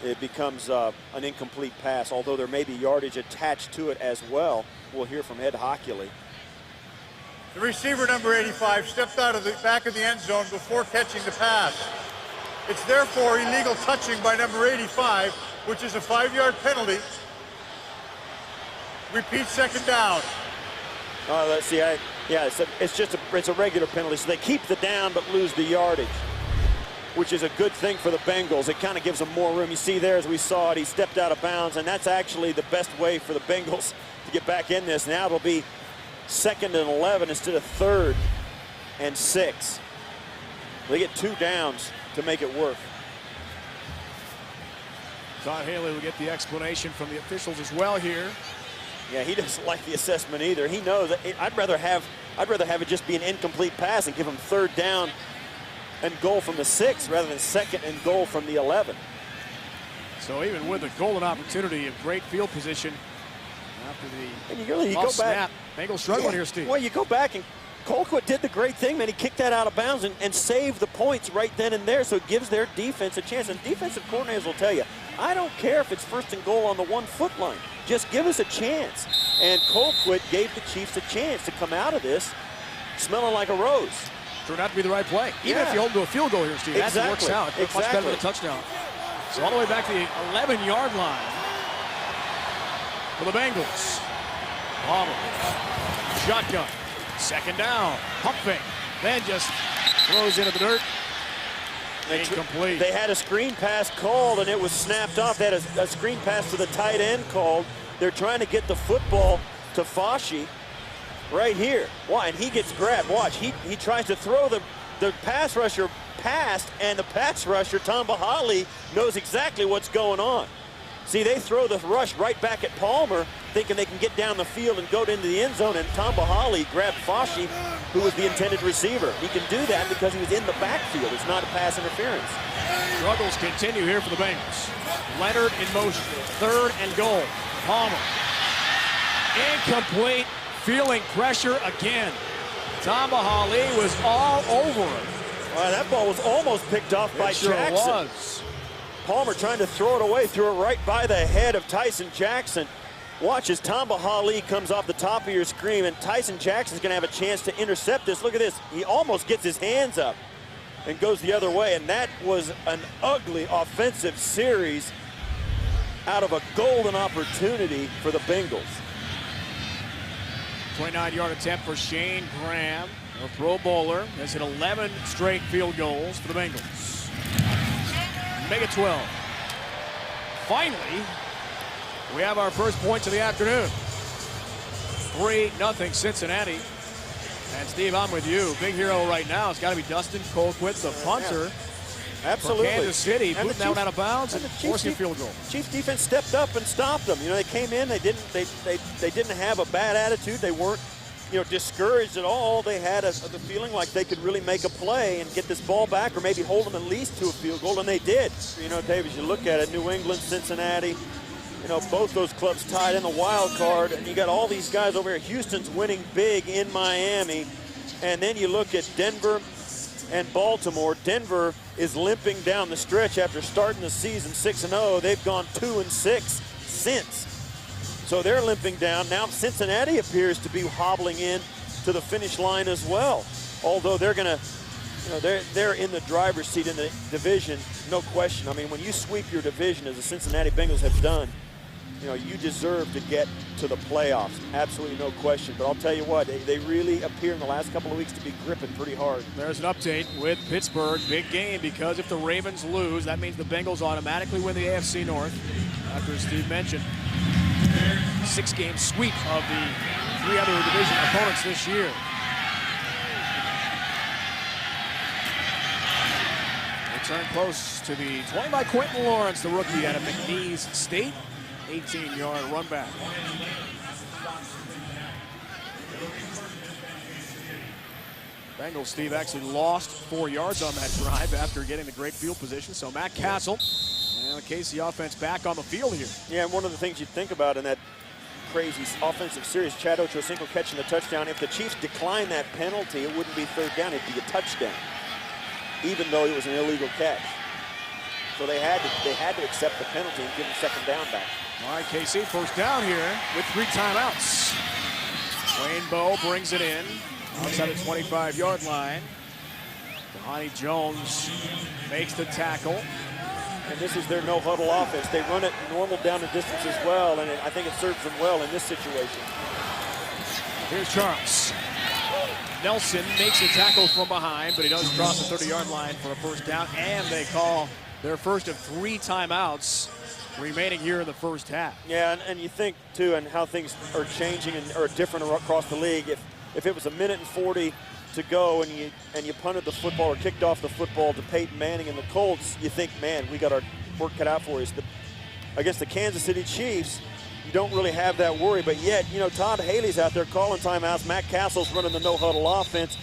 an incomplete pass, although there may be yardage attached to it as well. We'll hear from Ed Hockley. The receiver, number 85, stepped out of the back of the end zone before catching the pass. It's therefore illegal touching by number 85, which is a 5-yard penalty. Repeat, 2nd down. Let's see. It's a regular penalty, so they keep the down but lose the yardage, which is a good thing for the Bengals. It kind of gives them more room. You see there, as we saw it, he stepped out of bounds, and that's actually the best way for the Bengals to get back in this. Now it'll be 2nd and 11 instead of 3rd and 6. They get 2 downs to make it work. Todd Haley will get the explanation from the officials as well here. Yeah, he doesn't like the assessment either. He knows that I'd rather have it just be an incomplete pass and give him 3rd down and goal from the 6 rather than 2nd and goal from the 11. So even with a golden opportunity of great field position after the you go back. Snap, Bengals struggling here, Steve. Well, you go back and Colquitt did the great thing, man. He kicked that out of bounds and saved the points right then and there, so it gives their defense a chance. And defensive coordinators will tell you, I don't care if it's 1st and goal on the 1-foot line. Just give us a chance. And Colquitt gave the Chiefs a chance to come out of this smelling like a rose. Turned out to be the right play. Even if you hold to a field goal here, Steve, that works out. Much better than a touchdown. So all the way back to the 11-yard line for the Bengals. Palmer. Shotgun. 2nd down. Pump fake. Then just throws into the dirt. Incomplete. They had a screen pass called, and it was snapped off. They had a screen pass to the tight end called. They're trying to get the football to Fashi right here. Why? And he gets grabbed. Watch. He tries to throw the pass rusher past, and the pass rusher, Tom Bahali, knows exactly what's going on. See, they throw the rush right back at Palmer, thinking they can get down the field and go into the end zone, and Tom Bahali grabbed Foshi, who was the intended receiver. He can do that because he was in the backfield. It's not a pass interference. Struggles continue here for the Bengals. Leonard in motion, 3rd and goal. Palmer. Incomplete, feeling pressure again. Tom Bahali was all over him. That ball was almost picked off by Sure Jackson. was. Palmer trying to throw it away, threw it right by the head of Tyson Jackson. Watch as Tom Bahali comes off the top of your screen, and Tyson Jackson's going to have a chance to intercept this. Look at this. He almost gets his hands up and goes the other way, and that was an ugly offensive series out of a golden opportunity for the Bengals. 29-yard attempt for Shane Graham, a Pro Bowler, has hit 11 straight field goals for the Bengals. Make it 12. Finally, we have our first points of the afternoon. 3-0 Cincinnati. And Steve, I'm with you. Big hero right now. It's got to be Dustin Colquitt, the punter. Absolutely. For Kansas City, And putting that one out of bounds and forcing a field goal. Chiefs defense stepped up and stopped them. You know, they came in, they didn't have a bad attitude. They weren't, discouraged at all. They had the feeling like they could really make a play and get this ball back, or maybe hold them at least to a field goal, and they did. Dave, as you look at it, New England, Cincinnati, both those clubs tied in the wild card, and you got all these guys over here. Houston's winning big in Miami, and then you look at Denver and Baltimore. Denver is limping down the stretch after starting the season 6-0. They've gone 2-6 since. So they're limping down. Now Cincinnati appears to be hobbling in to the finish line as well. Although they're going to, they're in the driver's seat in the division, no question. I mean, when you sweep your division, as the Cincinnati Bengals have done, you deserve to get to the playoffs. Absolutely no question. But I'll tell you what, they really appear in the last couple of weeks to be gripping pretty hard. There's an update with Pittsburgh. Big game, because if the Ravens lose, that means the Bengals automatically win the AFC North. After Steve mentioned, 6-game sweep of the 3 other division opponents this year. Return close to the 20 by Quentin Lawrence, the rookie out of McNeese State. 18-yard run back. Bengals, Steve, actually lost 4 yards on that drive after getting the great field position. So Matt Castle and the KC offense back on the field here. Yeah, and one of the things you think about in that crazy offensive series, Chad Ochocinco catching the touchdown. If the Chiefs decline that penalty, it wouldn't be 3rd down, it'd be a touchdown, even though it was an illegal catch. So they had to accept the penalty and give them 2nd down back. All right, KC, first down here with 3 timeouts. Wayne Bowe brings it in outside the 25-yard line. Dhani Jones makes the tackle. And this is their no-huddle offense. They run it normal down the distance as well, and I think it serves them well in this situation. Here's Charles. Nelson makes the tackle from behind, but he does cross the 30-yard line for a first down, and they call their first of 3 timeouts remaining here in the first half. Yeah, and you think, too, and how things are changing and are different across the league. If it was 1:40 to go and you punted the football or kicked off the football to Peyton Manning and the Colts, you think, man, we got our work cut out for us. Against the Kansas City Chiefs, you don't really have that worry, but yet, Todd Haley's out there calling timeouts. Matt Castle's running the no-huddle offense,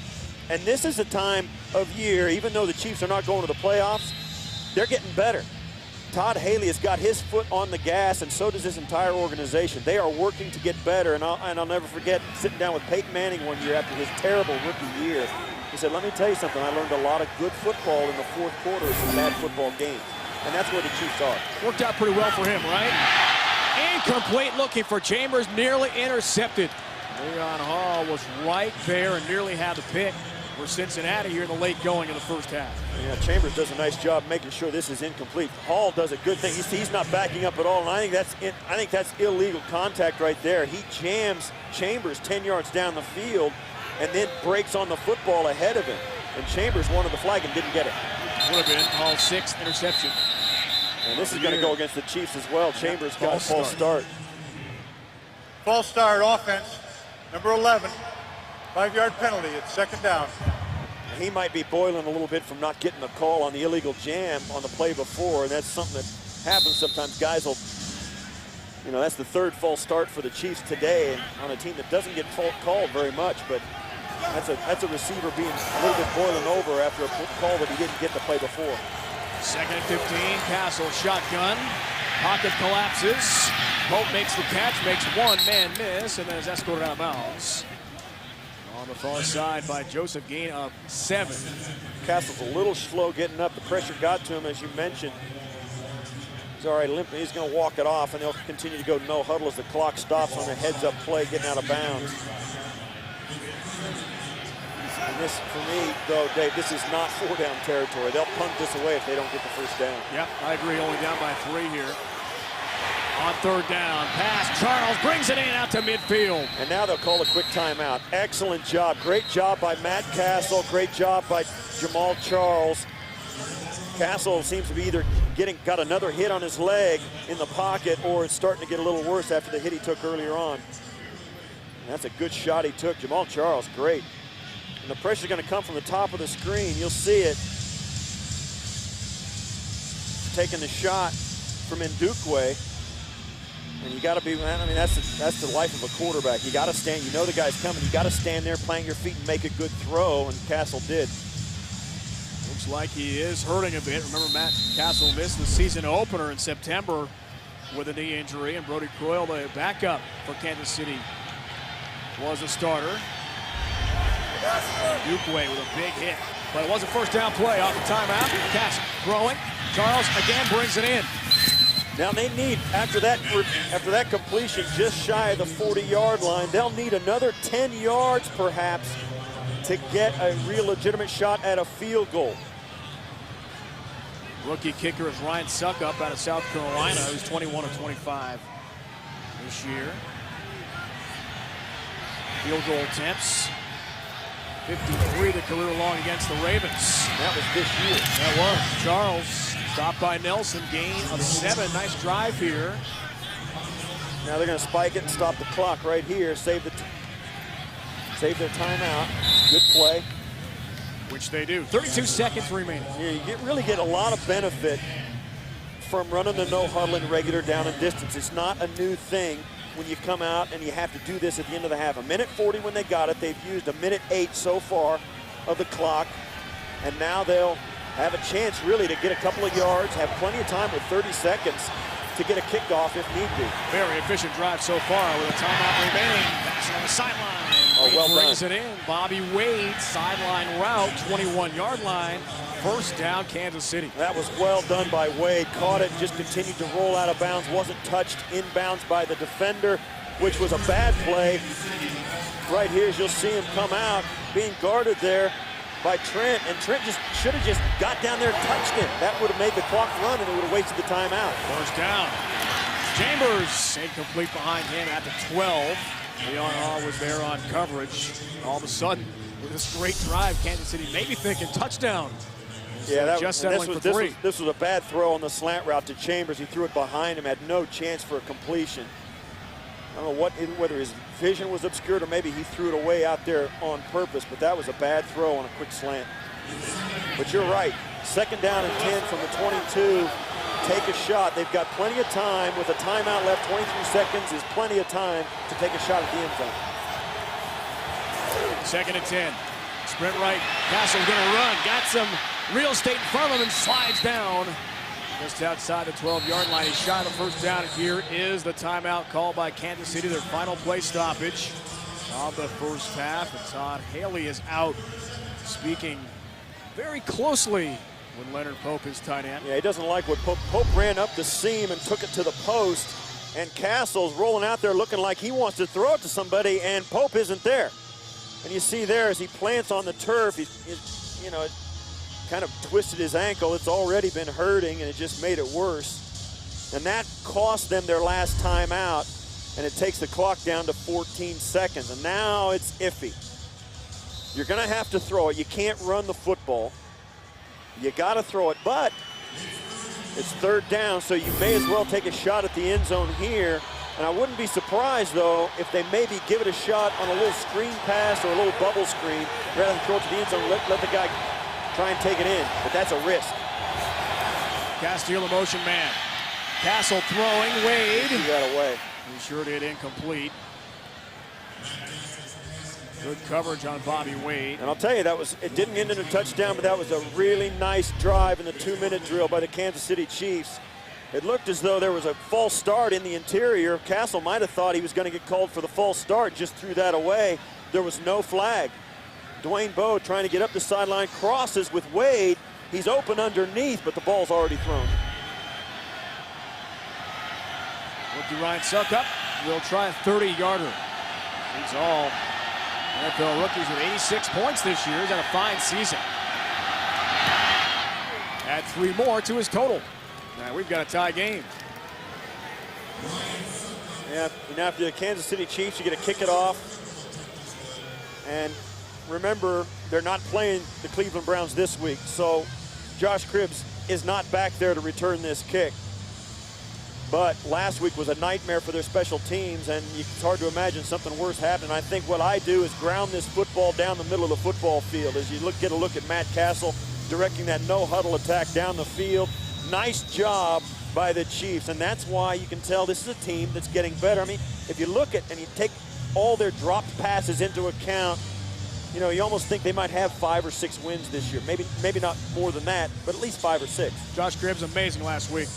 and this is a time of year, even though the Chiefs are not going to the playoffs, they're getting better. Todd Haley has got his foot on the gas, and so does this entire organization. They are working to get better, and I'll never forget sitting down with Peyton Manning one year after his terrible rookie year. He said, let me tell you something, I learned a lot of good football in the 4th quarter from bad football games, and that's where the Chiefs are. Worked out pretty well for him, right? Incomplete, looking for Chambers, nearly intercepted. Leon Hall was right there and nearly had the pick for Cincinnati here in the late going of the first half. Yeah, Chambers does a nice job making sure this is incomplete. Hall does a good thing. He's not backing up at all, and I think that's illegal contact right there. He jams Chambers 10 yards down the field and then breaks on the football ahead of him. And Chambers wanted the flag and didn't get it. Would have been Hall's 6th interception. And this is going to go against the Chiefs as well. Chambers got a false start. False start offense, number 11. 5-yard penalty at 2nd down. He might be boiling a little bit from not getting the call on the illegal jam on the play before, and that's something that happens sometimes. Guys will You know, that's the third false start for the Chiefs today on a team that doesn't get called very much, but that's a receiver being a little bit boiling over after a call that he didn't get to play before. Second and 15, Castle shotgun. Pocket collapses. Pope makes the catch, makes one man miss, and then is escorted out of bounds. On the far side by Joseph, gain of 7. Castle's a little slow getting up. The pressure got to him, as you mentioned. He's already limping. He's going to walk it off, and they'll continue to go no huddle as the clock stops on a heads-up play, getting out of bounds. And this, for me, though, Dave, this is not 4-down territory. They'll punt this away if they don't get the first down. Yep, I agree. Only down by 3 here. On third down, pass. Charles brings it in out to midfield. And now they'll call a quick timeout. Excellent job. Great job by Matt Castle. Great job by Jamal Charles. Castle seems to be either got another hit on his leg in the pocket, or it's starting to get a little worse after the hit he took earlier on. And that's a good shot he took. Jamal Charles, great. And the pressure's going to come from the top of the screen. You'll see it. Taking the shot from Ndukwe. And you got to be, man, I mean, that's the life of a quarterback. You got to stand, you know the guy's coming. You got to stand there, plant your feet, and make a good throw, and Castle did. Looks like he is hurting a bit. Remember, Matt Castle missed the season opener in September with a knee injury, and Brody Croyle, the backup for Kansas City, was a starter. Ndukwe with a big hit, but it was a first down play off the timeout. Catch throwing. Charles again brings it in. Now they need, after that completion just shy of the 40-yard line, they'll need another 10 yards perhaps to get a real legitimate shot at a field goal. Rookie kicker is Ryan Suckup out of South Carolina, who's 21 of 25 this year. Field goal attempts. 53 the career long against the Ravens. That was this year. That was. Charles stopped by Nelson, gain of 7. Nice drive here. Now they're going to spike it and stop the clock right here. Save their timeout. Good play. Which they do. 32 seconds remaining. Yeah, you really get a lot of benefit from running the no huddling regular down and distance. It's not a new thing when you come out and you have to do this at the end of the half. 1:40 when they got it. They've used 1:08 so far of the clock. And now they'll have a chance really to get a couple of yards, have plenty of time with 30 seconds to get a kickoff if need be. Very efficient drive so far with a timeout remaining. Passing on the sideline. Oh, well brings done. it in. Bobby Wade, sideline route, 21-yard line. First down, Kansas City. That was well done by Wade. Caught it, just continued to roll out of bounds. Wasn't touched inbounds by the defender, which was a bad play. Right here, as you'll see him come out, being guarded there by Trent, and Trent just should have just got down there and touched him. That would have made the clock run, and it would have wasted the timeout. First down. Chambers incomplete behind him at the 12. Leon Hall was there on coverage. All of a sudden, with this great drive, Kansas City maybe thinking touchdown. Yeah, just settling for 3. This was a bad throw on the slant route to Chambers. He threw it behind him, had no chance for a completion. I don't know whether his vision was obscured or maybe he threw it away out there on purpose, but that was a bad throw on a quick slant. But you're right, second down and 10 from the 22. Take a shot. They've got plenty of time. With a timeout left, 23 seconds is plenty of time to take a shot at the end zone. Second and 10. Sprint right. Castle's going to run. Got some real estate in front of him and slides down just outside the 12-yard line. He shot the first down. And here is the timeout called by Kansas City, their final play stoppage of the first half. And Todd Haley is out, speaking very closely when Leonard Pope is tight end. Yeah, he doesn't like what Pope ran up the seam and took it to the post, and Castle's rolling out there looking like he wants to throw it to somebody, and Pope isn't there. And you see there as he plants on the turf, he's you know, it kind of twisted his ankle. It's already been hurting, and it just made it worse. And that cost them their last time out, and it takes the clock down to 14 seconds. And now it's iffy. You're going to have to throw it. You can't run the football. You got to throw it, but it's third down, so you may as well take a shot at the end zone here. And I wouldn't be surprised, though, if they maybe give it a shot on a little screen pass or a little bubble screen rather than throw it to the end zone. Let the guy try and take it in, but that's a risk. Castile, the motion man. Castle throwing, Wade. He got away. He sure did, incomplete. Good coverage on Bobby Wade. And I'll tell you, it didn't end in a touchdown, but that was a really nice drive in the 2-minute drill by the Kansas City Chiefs. It looked as though there was a false start in the interior. Castle might have thought he was going to get called for the false start, just threw that away. There was no flag. Dwayne Bowe trying to get up the sideline, crosses with Wade. He's open underneath, but the ball's already thrown. Rookie Ryan Suckup will try a 30-yarder. He's all NFL rookies with 86 points this year. He's had a fine season. Add 3 more to his total. Now we've got a tie game. Yeah, and after the Kansas City Chiefs, you get to kick it off. And remember, they're not playing the Cleveland Browns this week, so Josh Cribbs is not back there to return this kick. But last week was a nightmare for their special teams, and it's hard to imagine something worse happening. I think what I do is ground this football down the middle of the football field as you get a look at Matt Castle directing that no-huddle attack down the field. Nice job by the Chiefs, and that's why you can tell this is a team that's getting better. I mean, if you look at and you take all their dropped passes into account, you know, you almost think they might have 5 or 6 wins this year. Maybe not more than that, but at least 5 or 6. Josh Cribbs amazing last week.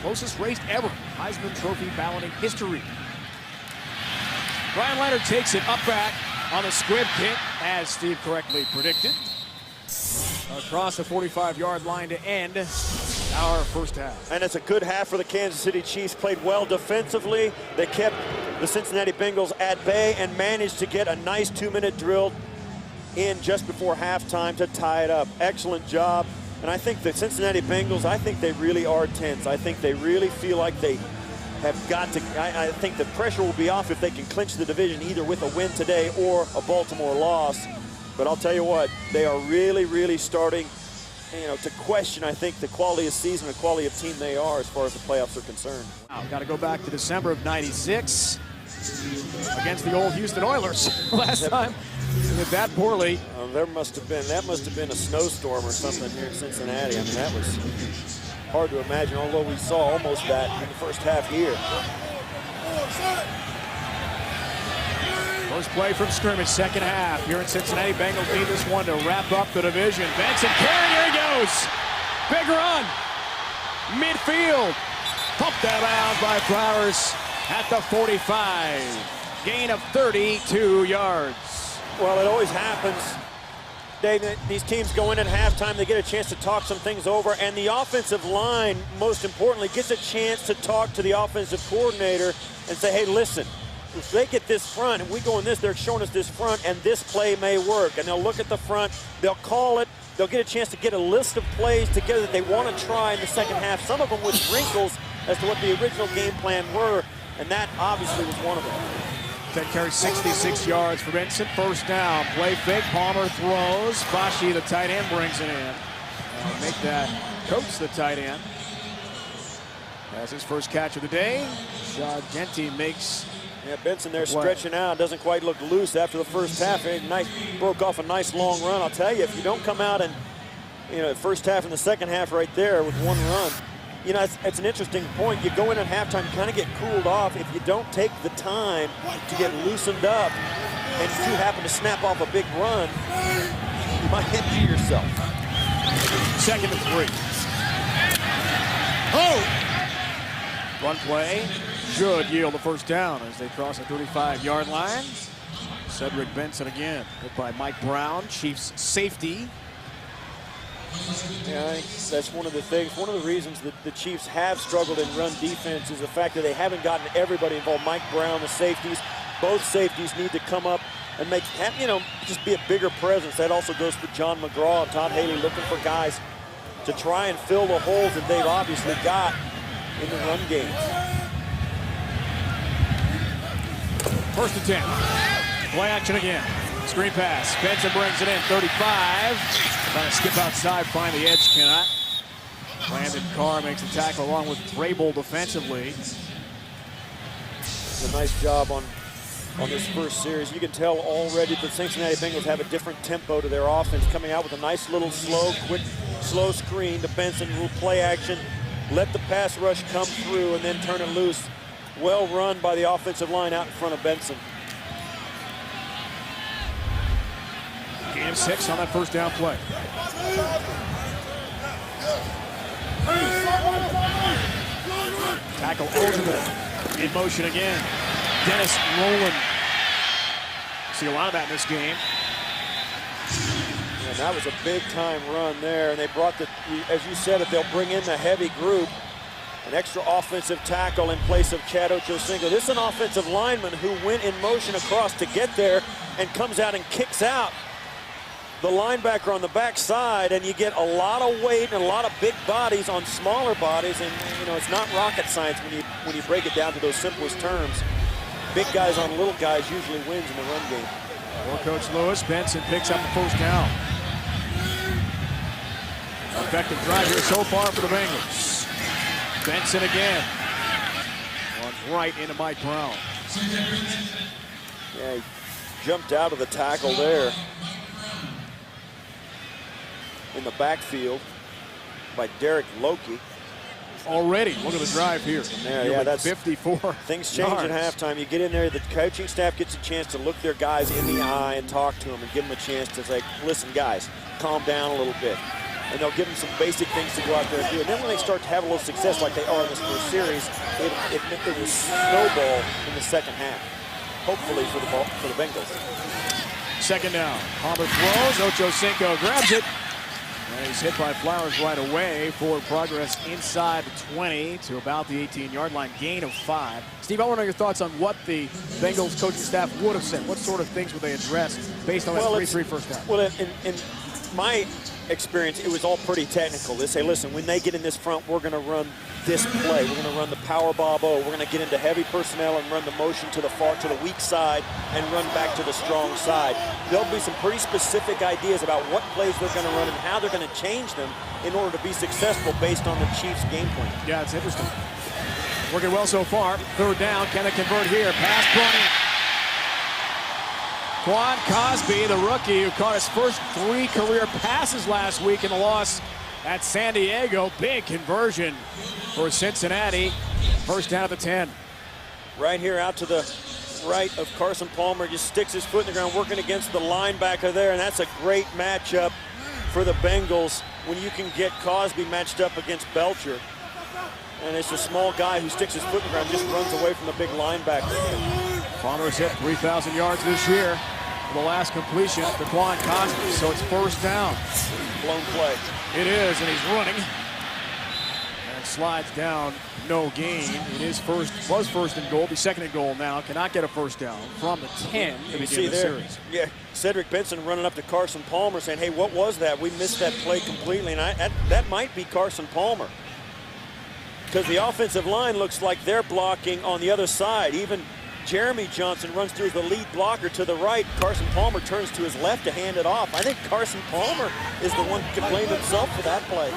Closest race ever. Heisman Trophy balloting history. Brian Leonard takes it up back on the squib kick, as Steve correctly predicted. Across the 45-yard line to end our first half. And it's a good half for the Kansas City Chiefs. Played well defensively. They kept the Cincinnati Bengals at bay and managed to get a nice 2-minute drill in just before halftime to tie it up. Excellent job. And I think the Cincinnati Bengals, I think they really are tense. I think they really feel like they have got to, I think the pressure will be off if they can clinch the division either with a win today or a Baltimore loss. But I'll tell you what, they are really, really starting, you know, to question, I think, the quality of season, the quality of team they are as far as the playoffs are concerned. Wow, got to go back to December of '96 against the old Houston Oilers. Last time they did that poorly. That must have been a snowstorm or something here in Cincinnati. I mean, that was hard to imagine, although we saw almost that in the first half here. First play from scrimmage, second half. Here in Cincinnati, Bengals need this one to wrap up the division. Benson carrying, here he goes. Big run. Midfield. Pumped out of bounds by Flowers at the 45. Gain of 32 yards. Well, it always happens. These teams go in at halftime, they get a chance to talk some things over, and the offensive line, most importantly, gets a chance to talk to the offensive coordinator and say, hey, listen, if they get this front and we go in this, they're showing us this front and this play may work. And they'll look at the front, they'll call it, they'll get a chance to get a list of plays together that they want to try in the second half, some of them with wrinkles as to what the original game plan were, and that obviously was one of them. 10 carries, 66 yards for Benson. First down, play fake, Palmer throws. Bashi, the tight end, brings it in. Make that Coates the tight end. That's his first catch of the day. Shaw Genty makes. Yeah, Benson there stretching out, doesn't quite look loose after the first half. Broke off a nice long run. I'll tell you, if you don't come out and, you know, first half and the second half right there with one run, you know, it's an interesting point. You go in at halftime, you kind of get cooled off. If you don't take the time to get loosened up and you happen to snap off a big run, you might injure yourself. Second and 3. Oh! Run play should yield the first down as they cross the 35-yard line. Cedric Benson again, hit by Mike Brown, Chiefs safety. Yeah, I think that's one of the things, one of the reasons that the Chiefs have struggled in run defense is the fact that they haven't gotten everybody involved. Mike Brown, the safeties, both safeties need to come up and just be a bigger presence. That also goes for John McGraw and Todd Haley, looking for guys to try and fill the holes that they've obviously got in the run game. First and 10. Play action again. Screen pass. Benson brings it in. 35. Trying to skip outside, find the edge, cannot. Landon Carr makes the tackle along with Vrabel defensively. A nice job on this first series. You can tell already the Cincinnati Bengals have a different tempo to their offense, coming out with a nice little slow screen to Benson, little play action. let the pass rush come through, and then turn it loose. Well run by the offensive line out in front of Benson. Gain of 6 on that first down play. Tackle eligible. In motion again. Dennis Rowland. See a lot of that in this game. And that was a big-time run there. And they brought the, as you said, they'll bring in the heavy group. An extra offensive tackle in place of Chad Ochocinco. This is an offensive lineman who went in motion across to get there and comes out and kicks out the linebacker on the backside, and you get a lot of weight and a lot of big bodies on smaller bodies, and you know it's not rocket science when you break it down to those simplest terms. Big guys on little guys usually wins in the run game. For Coach Lewis, Benson picks up the first down. Effective drive here so far for the Bengals. Benson again. Runs right into Mike Brown. Yeah, he jumped out of the tackle there in the backfield by Derek Loki. Already, look at the drive here. Yeah, that's 54. Things change at halftime. You get in there, the coaching staff gets a chance to look their guys in the eye and talk to them and give them a chance to say, listen, guys, calm down a little bit. And they'll give them some basic things to go out there and do. And then when they start to have a little success like they are in this first series, it will snowball in the second half, hopefully for the Bengals. Second down. Palmer throws. Ochocinco grabs it. And he's hit by Flowers right away. Forward progress inside the 20 to about the 18-yard line. Gain of 5. Steve, I want to know your thoughts on what the Bengals coaching staff would have said. What sort of things would they address based on that 3-3 first down? Well, in my experience, it was all pretty technical. They say, listen, when they get in this front, we're going to run this play. We're going to run the power Bob O. We're going to get into heavy personnel and run the motion to the weak side and run back to the strong side. There'll be some pretty specific ideas about what plays they're going to run and how they're going to change them in order to be successful based on the Chiefs' game plan. Yeah, it's interesting. Working well so far. Third down. Can they convert here? Pass Brony. Quan Cosby, the rookie who caught his first 3 career passes last week in the loss at San Diego. Big conversion for Cincinnati. First down at the 10. Right here out to the right of Carson Palmer. Just sticks his foot in the ground, working against the linebacker there. And that's a great matchup for the Bengals when you can get Cosby matched up against Belcher. And it's a small guy who sticks his foot in the ground, just runs away from the big linebacker. Palmer's hit 3,000 yards this year for the last completion to Quan Cosby, so it's first down. Blown play. It is, and he's running. And slides down, no gain. It is was first and goal, be second and goal now. Cannot get a first down from the 10 to begin the series. Yeah, Cedric Benson running up to Carson Palmer saying, hey, what was that? We missed that play completely, and that might be Carson Palmer. Because the offensive line looks like they're blocking on the other side. Even Jeremy Johnson runs through the lead blocker to the right. Carson Palmer turns to his left to hand it off. I think Carson Palmer is the one who can blame himself for that play.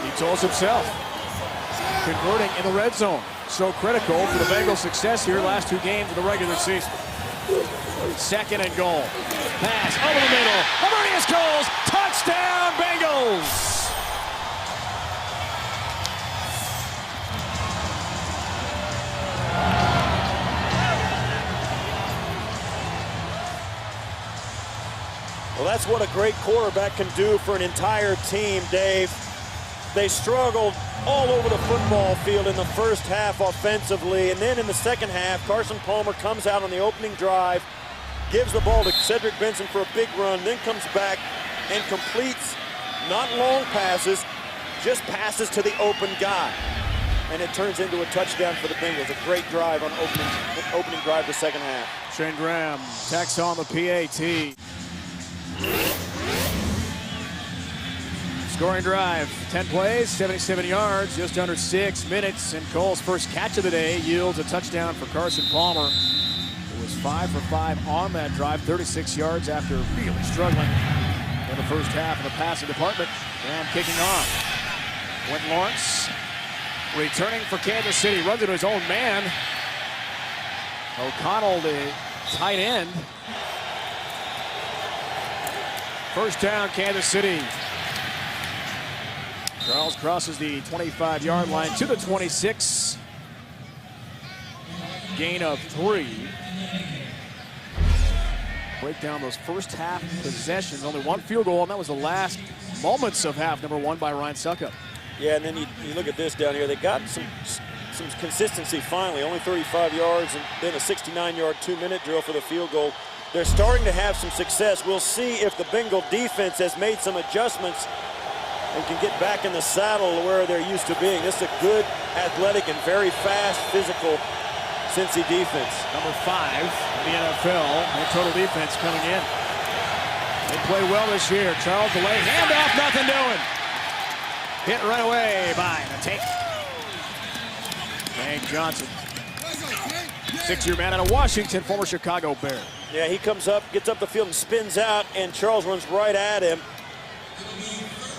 He told us himself. Converting in the red zone. So critical for the Bengals' success here last 2 games of the regular season. Second and goal. Pass over the middle. Lamarius goes. Touchdown, Bengals! Well, that's what a great quarterback can do for an entire team, Dave. They struggled all over the football field in the first half offensively, and then in the second half, Carson Palmer comes out on the opening drive, gives the ball to Cedric Benson for a big run, then comes back and completes not long passes, just passes to the open guy. And it turns into a touchdown for the Bengals. A great drive on opening drive the second half. Shane Graham tacks on the PAT. Scoring drive, 10 plays, 77 yards, just under 6 minutes, and Cole's first catch of the day yields a touchdown for Carson Palmer, who was 5 for 5 on that drive, 36 yards after really struggling in the first half of the passing department. Graham kicking off. Quentin Lawrence returning for Kansas City, runs into his own man. O'Connell, the tight end. First down, Kansas City. Charles crosses the 25-yard line to the 26. Gain of 3. Break down those first half possessions. Only 1 field goal, and that was the last moments of half number 1 by Ryan Suckup. Yeah, and then you look at this down here. They got some consistency finally. Only 35 yards and then a 69-yard 2-minute drill for the field goal. They're starting to have some success. We'll see if the Bengal defense has made some adjustments and can get back in the saddle where they're used to being. This is a good, athletic, and very fast, physical Cincy defense. Number 5 in the NFL, and total defense coming in. They play well this year. Charles delay, handoff, nothing doing. Hit right away by the tape. Tank Johnson. 6-year man out of Washington, former Chicago Bear. Yeah, he comes up, gets up the field and spins out, and Charles runs right at him.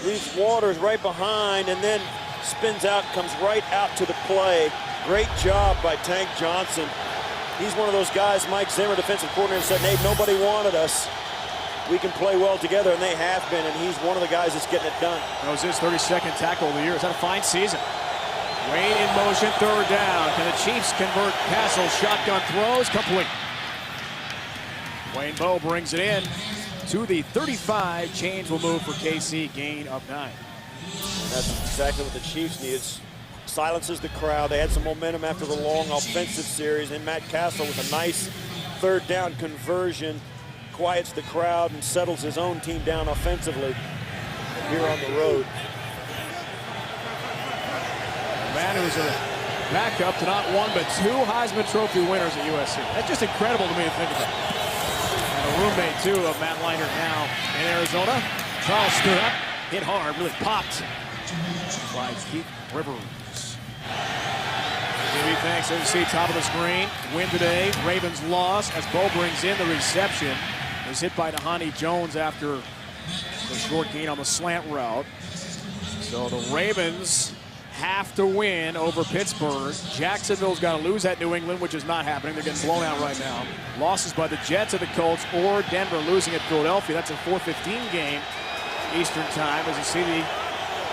Leaves Waters right behind and then spins out, comes right out to the play. Great job by Tank Johnson. He's one of those guys, Mike Zimmer, defensive coordinator, said, "Nate, nobody wanted us. We can play well together," and they have been, and he's one of the guys that's getting it done. That was his 32nd tackle of the year. Is that a fine season? Wayne in motion, 3rd down. Can the Chiefs convert? Castle shotgun throws, complete. Wayne Bowe brings it in to the 35. Chains will move for KC, gain of 9. And that's exactly what the Chiefs need. Silences the crowd. They had some momentum after the long offensive series, and Matt Castle with a nice 3rd down conversion quiets the crowd and settles his own team down offensively here on the road. A man who's a backup to not 1 but 2 Heisman Trophy winners at USC. That's just incredible to me to think about. And a roommate, too, of Matt Leinart now in Arizona. Charles stood up, hit hard, really popped by Keith Rivers. TV thanks, as you see, top of the screen. Win today, Ravens loss as Bowe brings in the reception. Was hit by Dhani Jones after the short gain on the slant route. So the Ravens have to win over Pittsburgh. Jacksonville's got to lose at New England, which is not happening. They're getting blown out right now. Losses by the Jets of the Colts or Denver losing at Philadelphia. That's a 4:15 game Eastern time. As you see the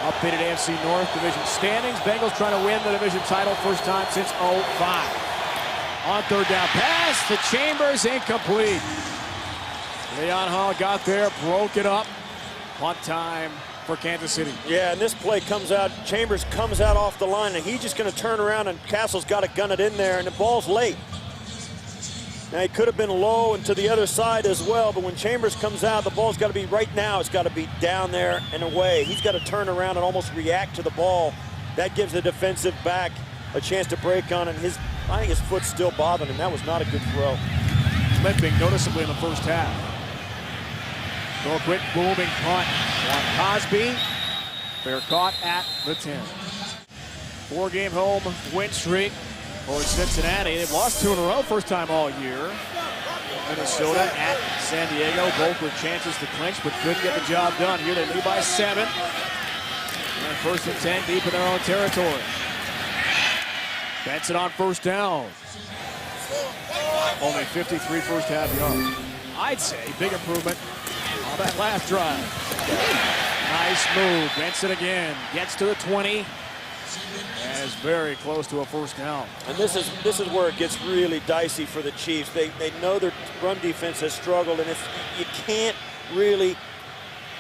updated AFC North division standings. Bengals trying to win the division title first time since 05. On 3rd down pass to Chambers, incomplete. Leon Hall got there, broke it up. Punt time for Kansas City. Yeah, and this play comes out, Chambers comes out off the line, and he's just going to turn around, and Castle's got to gun it in there, and the ball's late. Now, he could have been low and to the other side as well, but when Chambers comes out, the ball's got to be right now. It's got to be down there and away. He's got to turn around and almost react to the ball. That gives the defensive back a chance to break on, and I think his foot's still bothering him. That was not a good throw. Limping noticeably in the first half. So a quick booming punt on Cosby. Fair caught at the 10. 4-game home win streak for Cincinnati. They've lost 2 in a row, first time all year. Minnesota at San Diego, both with chances to clinch, but couldn't get the job done. Here they lead by 7. And 1st and 10 deep in their own territory. Benson on 1st down. Only 53 first half yards. I'd say big improvement on that last drive. Nice move. Benson again gets to the 20 and is very close to a 1st down. And this is where it gets really dicey for the Chiefs. They know their run defense has struggled, and you can't really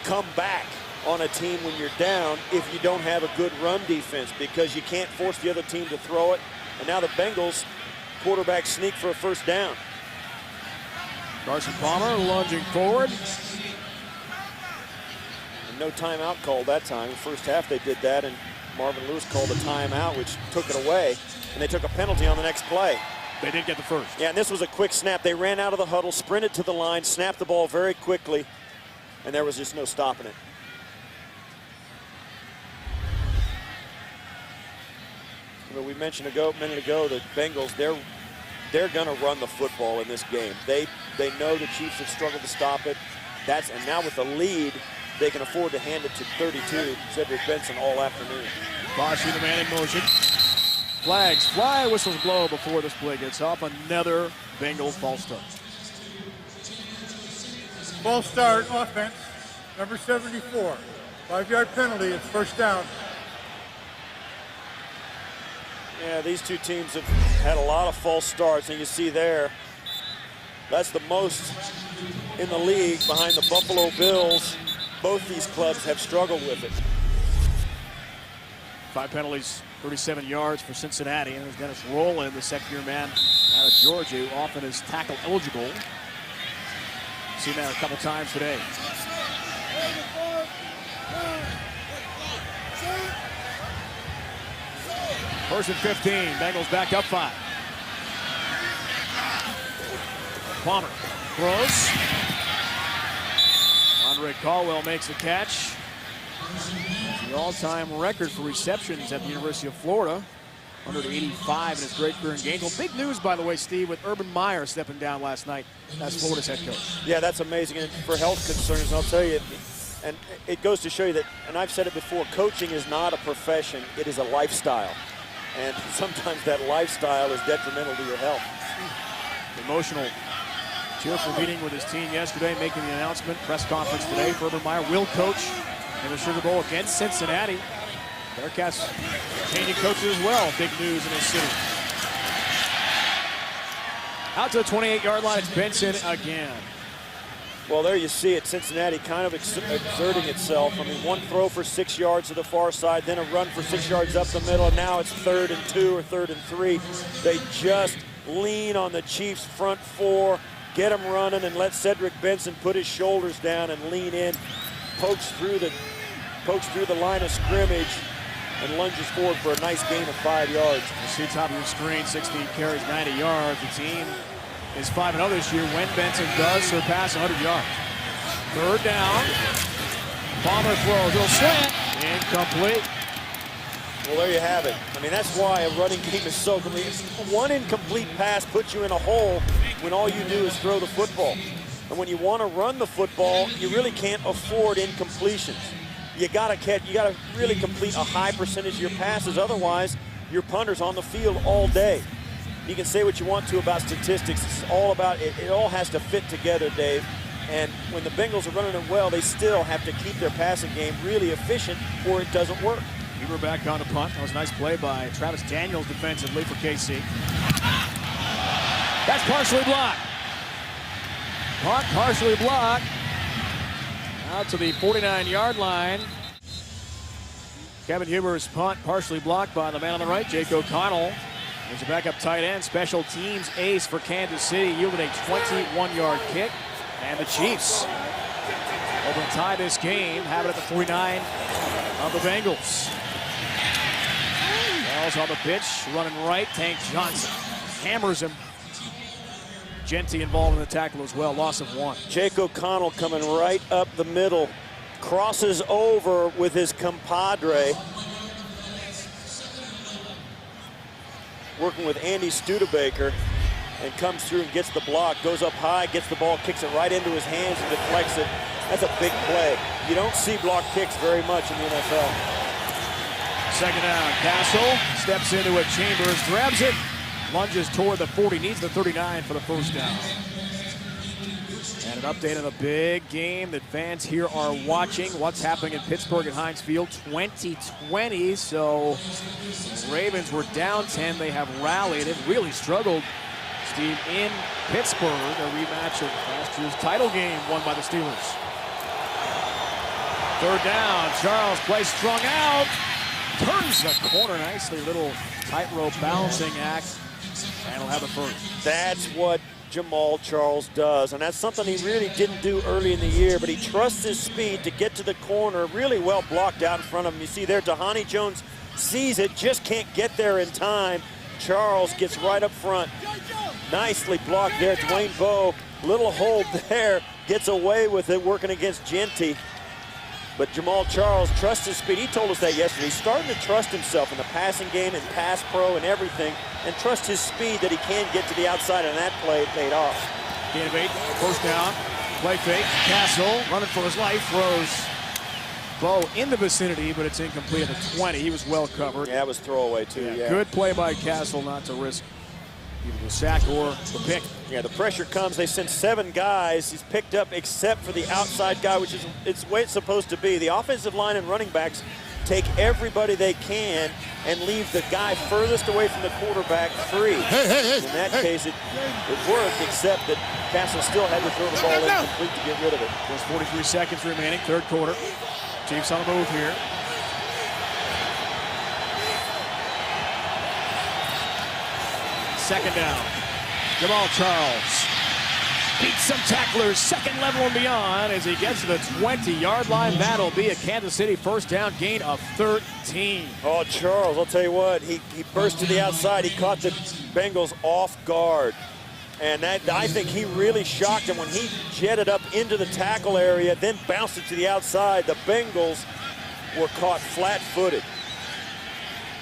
come back on a team when you're down if you don't have a good run defense, because you can't force the other team to throw it. And now the Bengals quarterback sneak for a 1st down. Carson Palmer lunging forward. And no timeout called that time. First half they did that, and Marvin Lewis called a timeout, which took it away. And they took a penalty on the next play. They did get the first. Yeah, and this was a quick snap. They ran out of the huddle, sprinted to the line, snapped the ball very quickly, and there was just no stopping it. But we mentioned a minute ago that Bengals, they're going to run the football in this game. They know the Chiefs have struggled to stop it. And now with the lead, they can afford to hand it to 32, Cedric Benson, all afternoon. Boschy, the man in motion. Flags fly, whistles blow before this play gets off. Another Bengals false start. False start offense, number 74. 5-yard penalty, it's 1st down Yeah, these two teams have had a lot of false starts, and you see there, that's the most in the league behind the Buffalo Bills. Both these clubs have struggled with it. 5 penalties, 37 yards for Cincinnati. And there's Dennis Rowland, the second-year man out of Georgia, who often is tackle eligible. Seen that a couple times today. First and 15, Bengals back up 5. Palmer throws. Andre Caldwell makes the catch. The all-time record for receptions at the University of Florida. 185 in his great career in Gainesville. Big news, by the way, Steve, with Urban Meyer stepping down last night as Florida's head coach. Yeah, that's amazing. And for health concerns, I'll tell you, and it goes to show you that, and I've said it before, coaching is not a profession, it is a lifestyle. And sometimes that lifestyle is detrimental to your health. Emotional. Tearful meeting with his team yesterday, making the announcement. Press conference today for Urban Meyer. Will coach in the Sugar Bowl against Cincinnati. Bearcats changing coaches as well. Big news in his city. Out to the 28-yard line, it's Benson again. Well, there you see it. Cincinnati kind of exerting itself. I mean, one throw for 6 yards to the far side, then a run for 6 yards up the middle, and now it's 3rd and 2 or 3rd and 3. They just lean on the Chiefs' front 4, get them running, and let Cedric Benson put his shoulders down and lean in, pokes through the line of scrimmage, and lunges forward for a nice gain of 5 yards. You see top of your screen, 16 carries, 90 yards. The team is 5-0 this year when Benson does surpass 100 yards. 3rd down. Palmer throws, he'll slant, incomplete. Well, there you have it. I mean, that's why a running game is so complete. One incomplete pass puts you in a hole when all you do is throw the football. And when you want to run the football, you really can't afford incompletions. You gotta really complete a high percentage of your passes. Otherwise, your punter's on the field all day. You can say what you want to about statistics. It's all about it all has to fit together, Dave. And when the Bengals are running it well, they still have to keep their passing game really efficient or it doesn't work. We were back on the punt. That was a nice play by Travis Daniels defensively for KC. That's partially blocked. Punt partially blocked. Out to the 49-yard line. Kevin Huber's punt partially blocked by the man on the right, Jake O'Connell. There's a backup tight end, special teams ace for Kansas City, yielded a 21-yard kick. And the Chiefs over to tie this game, have it at the 49 of the Bengals. Ball's on the pitch, running right, Tank Johnson hammers him. Genty involved in the tackle as well, loss of 1. Jake O'Connell coming right up the middle, crosses over with his compadre. Working with Andy Studebaker, and comes through and gets the block, goes up high, gets the ball, kicks it right into his hands and deflects it. That's a big play. You don't see block kicks very much in the NFL. 2nd down, Castle steps into it, Chambers grabs it, lunges toward the 40, needs the 39 for the 1st down. And an update on a big game that fans here are watching. What's happening in Pittsburgh at Heinz Field 2020. So the Ravens were down 10. They have rallied. They've really struggled, Steve, in Pittsburgh. A rematch of last year's title game won by the Steelers. 3rd down. Charles plays strung out. Turns the corner nicely. Little tightrope balancing act. And he'll have the 1st. That's what Jamal Charles does, and that's something he really didn't do early in the year, but he trusts his speed to get to the corner, really well blocked out in front of him. You see there, Tahani Jones sees it, just can't get there in time. Charles gets right up front. Nicely blocked there, Dwayne Bowe, little hold there, gets away with it, working against Genty. But Jamal Charles trusts his speed. He told us that yesterday. He's starting to trust himself in the passing game and pass pro and everything, and trust his speed that he can get to the outside, and that play paid off. Gain of 8, 1st down, play fake, Castle running for his life, throws Bowe in the vicinity, but it's incomplete at the 20. He was well covered. Yeah, it was throwaway too, yeah. Good play by Castle not to risk either the sack or the pick. Yeah, the pressure comes. They send 7 guys. He's picked up except for the outside guy, which is it's the way it's supposed to be. The offensive line and running backs take everybody they can and leave the guy furthest away from the quarterback free. In that case, it worked, except that Castle still had to throw the ball incomplete to get rid of it. There's 43 seconds remaining, third quarter. Chiefs on the move here. Second down. Jamal Charles beats some tacklers, second level and beyond as he gets to the 20-yard line. That'll be a Kansas City first down gain of 13. Oh, Charles, I'll tell you what, he burst to the outside. He caught the Bengals off guard. And that, I think he really shocked him when he jetted up into the tackle area, then bounced it to the outside. The Bengals were caught flat-footed.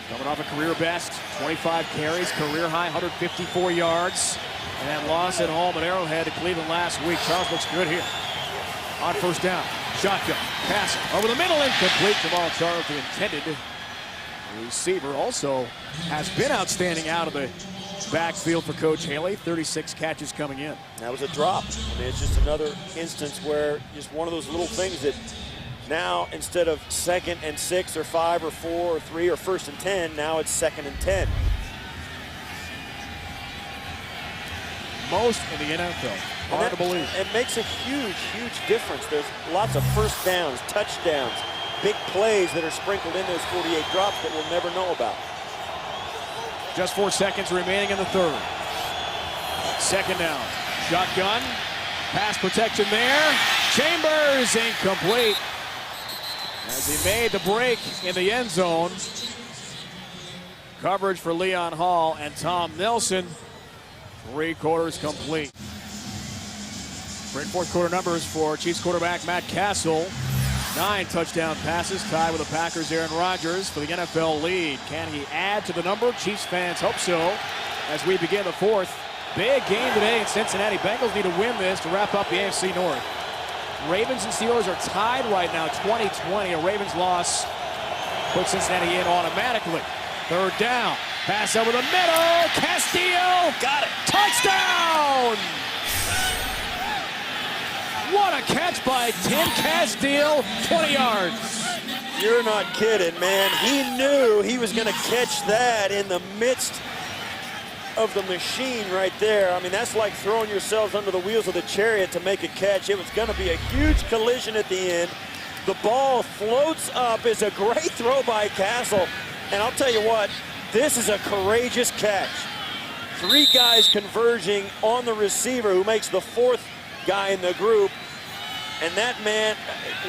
Coming off a career best, 25 carries, career high, 154 yards. And that loss at home at Arrowhead to Cleveland last week. Charles looks good here. On first down, shotgun, pass over the middle, incomplete. Jamal Charles, the intended receiver, also has been outstanding out of the backfield for Coach Haley. 36 catches coming in. That was a drop. I mean, it's just another instance where just one of those little things that now, instead of 2nd and 6 or 5 or 4 or 3 or 1st and 10, now it's 2nd and 10. Most in the NFL. Hard to believe. It makes a huge, huge difference. There's lots of first downs, touchdowns, big plays that are sprinkled in those 48 drops that we'll never know about. Just 4 seconds remaining in the third. Second down. Shotgun. Pass protection there. Chambers incomplete. As he made the break in the end zone. Coverage for Leon Hall and Tom Nelson. 3 quarters complete. Great fourth quarter numbers for Chiefs quarterback Matt Castle. 9 touchdown passes, tied with the Packers' Aaron Rodgers for the NFL lead. Can he add to the number? Chiefs fans hope so as we begin the fourth. Big game today in Cincinnati. Bengals need to win this to wrap up the AFC North. Ravens and Steelers are tied right now, 20-20. A Ravens loss puts Cincinnati in automatically. Third down. Pass over the middle. Castillo. Got it. Touchdown! What a catch by Tim Castillo. 20 yards. You're not kidding, man. He knew he was going to catch that in the midst of the machine right there. I mean, that's like throwing yourselves under the wheels of the chariot to make a catch. It was going to be a huge collision at the end. The ball floats up. It's a great throw by Castle. And I'll tell you what, this is a courageous catch. 3 guys converging on the receiver who makes the 4th guy in the group. And that man,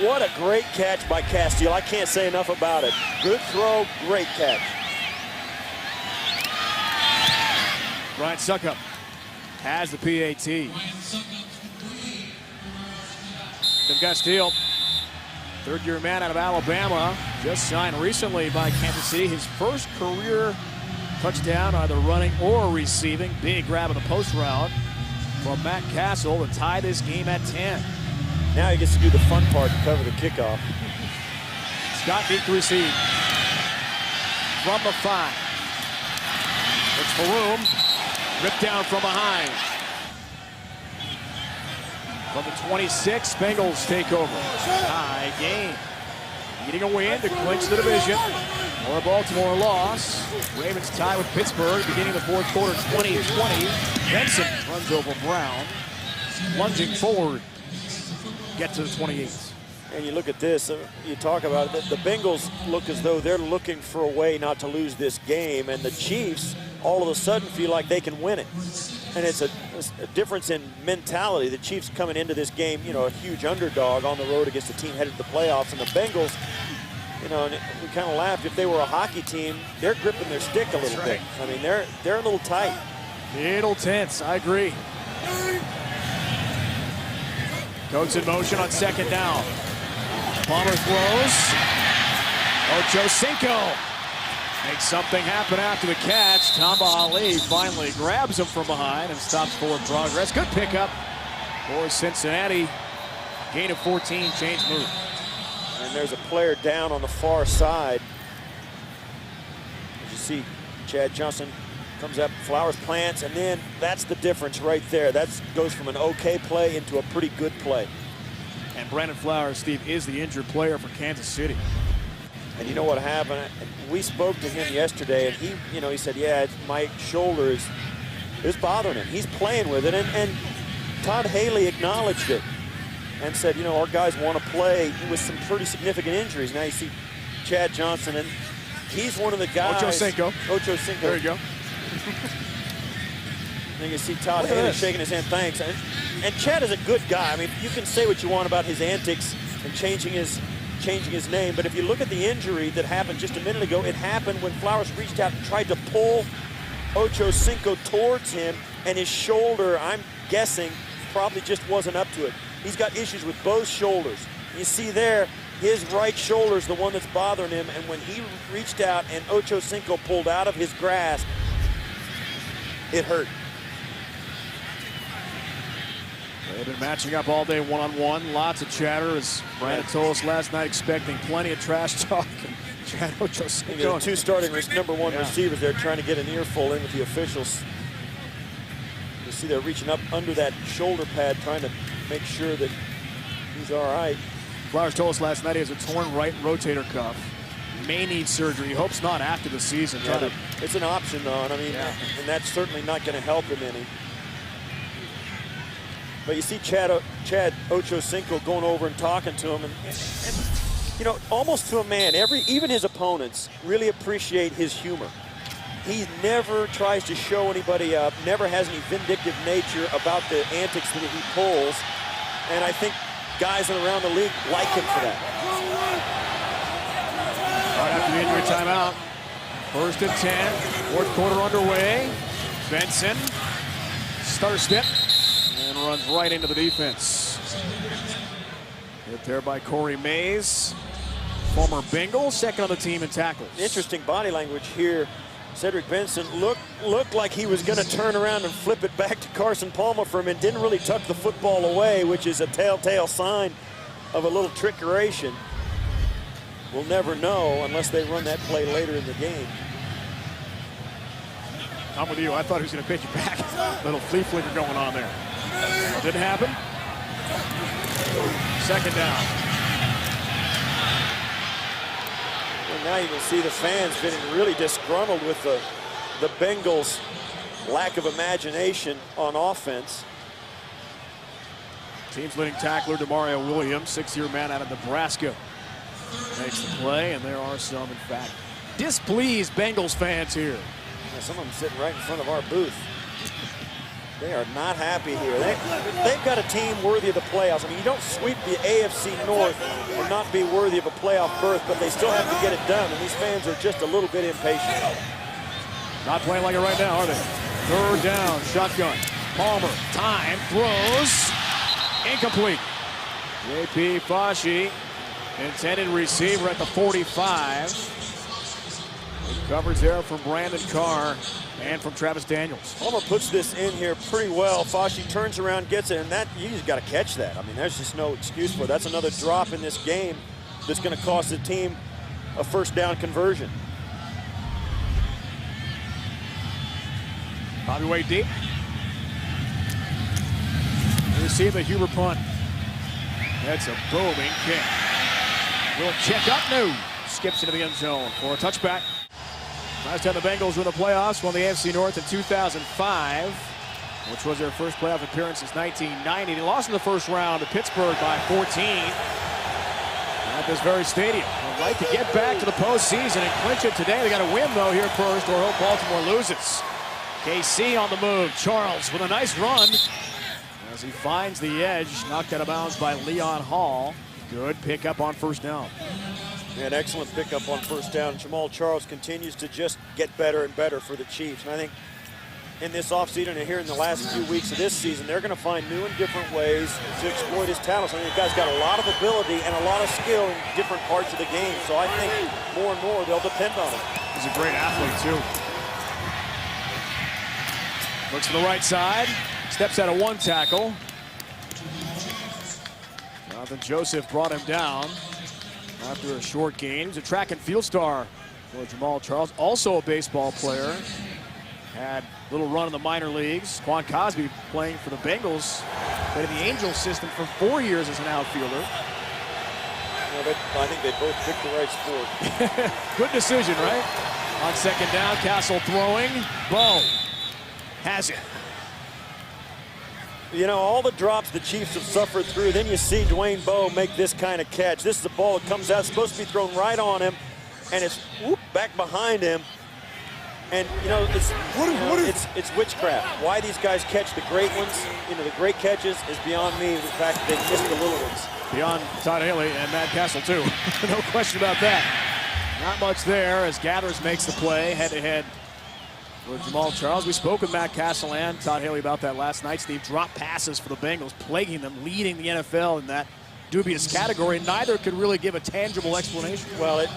what a great catch by Castillo. I can't say enough about it. Good throw, great catch. Ryan Suckup has the PAT. Tim Castillo, third-year man out of Alabama, just signed recently by Kansas City. His first career touchdown, either running or receiving. Big grab in the post route from Matt Castle to tie this game at 10. Now he gets to do the fun part to cover the kickoff. Scott beat to receive. From the 5. Looks for room. Ripped down from behind. From the 26, Bengals take over. High game. Needing a win to clinch the division. Or a Baltimore loss. Ravens tie with Pittsburgh beginning the fourth quarter, 20-20. Benson runs over Brown. Lunging forward. Get to the 28th. And you look at this, you talk about it, the Bengals look as though they're looking for a way not to lose this game, and the Chiefs all of a sudden feel like they can win it. And it's a difference in mentality. The Chiefs coming into this game, you know, a huge underdog on the road against a team headed to the playoffs, and the Bengals, you know, and we kind of laughed, if they were a hockey team, they're gripping their stick a little bit. I mean, they're a little tight. Little tense, I agree. Coach in motion on second down. Palmer throws. Ocho Cinco makes something happen after the catch. Tamba Ali finally grabs him from behind and stops forward progress. Good pickup for Cincinnati. Gain of 14, change move. And there's a player down on the far side. As you see, Chad Johnson comes up, Flowers plants, and then that's the difference right there. That goes from an okay play into a pretty good play. And Brandon Flowers, Steve, is the injured player for Kansas City. And you know what happened? We spoke to him yesterday, and he said, yeah, my shoulder is bothering him. He's playing with it, and Todd Haley acknowledged it and said, our guys want to play with some pretty significant injuries. Now you see Chad Johnson, and he's one of the guys. Ocho Cinco. There you go. And you see Todd Haley shaking his hand, thanks. And Chad is a good guy. I mean, you can say what you want about his antics and changing his name, but if you look at the injury that happened just a minute ago, it happened when Flowers reached out and tried to pull Ocho Cinco towards him, and his shoulder, I'm guessing, probably just wasn't up to it. He's got issues with both shoulders. You see there, his right shoulder is the one that's bothering him, and when he reached out and Ocho Cinco pulled out of his grasp, it hurt. They've been matching up all day one-on-one. Lots of chatter, as Brandon told us last night, expecting plenty of trash talk. And Chad Ocho Cinco. The two starting number one receivers there trying to get an earful in with the officials. You see they're reaching up under that shoulder pad trying to make sure that he's all right. Flowers told us last night he has a torn right rotator cuff. May need surgery. He hopes not after the season. Yeah, it's an option, though, and and that's certainly not going to help him any. But you see Chad Ocho Cinco going over and talking to him, and almost to a man. Even his opponents really appreciate his humor. He never tries to show anybody up, never has any vindictive nature about the antics that he pulls, and I think guys around the league like him for that. Right after the injury timeout, 1st and 10, fourth quarter underway. Benson, stutter step, and runs right into the defense. Hit there by Corey Mays, former Bengal, second on the team in tackles. Interesting body language here. Cedric Benson looked like he was going to turn around and flip it back to Carson Palmer for him, and didn't really tuck the football away, which is a telltale sign of a little trickeration. We'll never know unless they run that play later in the game. I'm with you. I thought he was going to pitch it back. Little flea flicker going on there. Didn't happen. Second down. Well, now you can see the fans getting really disgruntled with the Bengals' lack of imagination on offense. Team's leading tackler, Demario Williams, 6-year man out of Nebraska, makes the play, and there are some, in fact, displeased Bengals fans here. Yeah, some of them sitting right in front of our booth. They are not happy here. They've got a team worthy of the playoffs. I mean, you don't sweep the AFC North and not be worthy of a playoff berth, but they still have to get it done, and these fans are just a little bit impatient. Not playing like it right now, are they? Third down, shotgun. Palmer, time, throws, incomplete. J.P. Fauci, intended receiver at the 45. Good coverage there from Brandon Carr and from Travis Daniels. Palmer puts this in here pretty well. Fauci turns around, gets it, and that you just got to catch that. I mean, there's just no excuse for it. That's another drop in this game that's going to cost the team a first down conversion. Bobby Wade deep. Receive the Huber punt. That's a booming kick. Will check up, no. Skips into the end zone for a touchback. Last time the Bengals were in the playoffs, won the AFC North in 2005, which was their first playoff appearance since 1990. They lost in the first round to Pittsburgh by 14 at this very stadium. They'd like to get back to the postseason and clinch it today. They got to win, though, here first, or hope Baltimore loses. KC on the move. Charles with a nice run as he finds the edge. Knocked out of bounds by Leon Hall. Good pickup on first down. An excellent pickup on first down. Jamal Charles continues to just get better and better for the Chiefs. And I think in this offseason and here in the last few weeks of this season, they're going to find new and different ways to exploit his talents. I think the guy's got a lot of ability and a lot of skill in different parts of the game. So I think more and more they'll depend on him. He's a great athlete, too. Looks to the right side. Steps out of one tackle. Jonathan Joseph brought him down after a short gain. He's a track and field star for Jamal Charles. Also a baseball player. Had a little run in the minor leagues. Quan Cosby playing for the Bengals. Played in the Angels system for 4 years as an outfielder. I think they both picked the right sport. Good decision, right? On second down, Castle throwing. Bo has it. You know, all the drops the Chiefs have suffered through, then you see Dwayne Bowe make this kind of catch. This is a ball that comes out, supposed to be thrown right on him, and it's back behind him. And, you know, it's witchcraft. Why these guys catch the great ones, you know, the great catches is beyond me. The fact that they missed the little ones. Beyond Todd Haley and Matt Castle, too. No question about that. Not much there as Gathers makes the play head-to-head with Jamal Charles. We spoke with Matt Castle and Todd Haley about that last night. Steve, drop passes for the Bengals, plaguing them, leading the NFL in that dubious category. Neither could really give a tangible explanation. Well,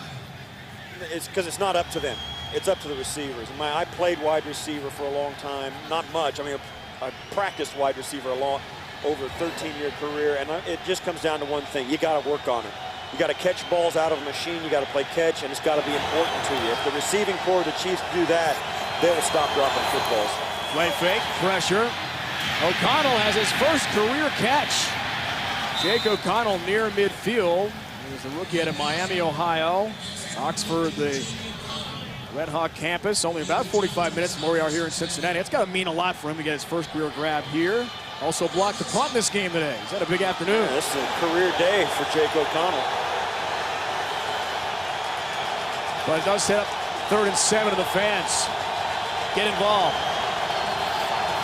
it's because it's not up to them. It's up to the receivers. I played wide receiver for a long time. Not much. I mean, I practiced wide receiver over a 13-year career, and it just comes down to one thing. You got to work on it. You got to catch balls out of a machine. You got to play catch, and it's got to be important to you. If the receiving core of the Chiefs do that, they will stop dropping footballs. Play fake, pressure. O'Connell has his first career catch. Jake O'Connell near midfield. He's the rookie out of Miami, Ohio. Oxford, the Red Hawk campus. Only about 45 minutes from where we are here in Cincinnati. It's got to mean a lot for him to get his first career grab here. Also blocked the punt in this game today. He's had a big afternoon. Yeah, this is a career day for Jake O'Connell. But it does set up 3rd and 7 to the fans. Get involved.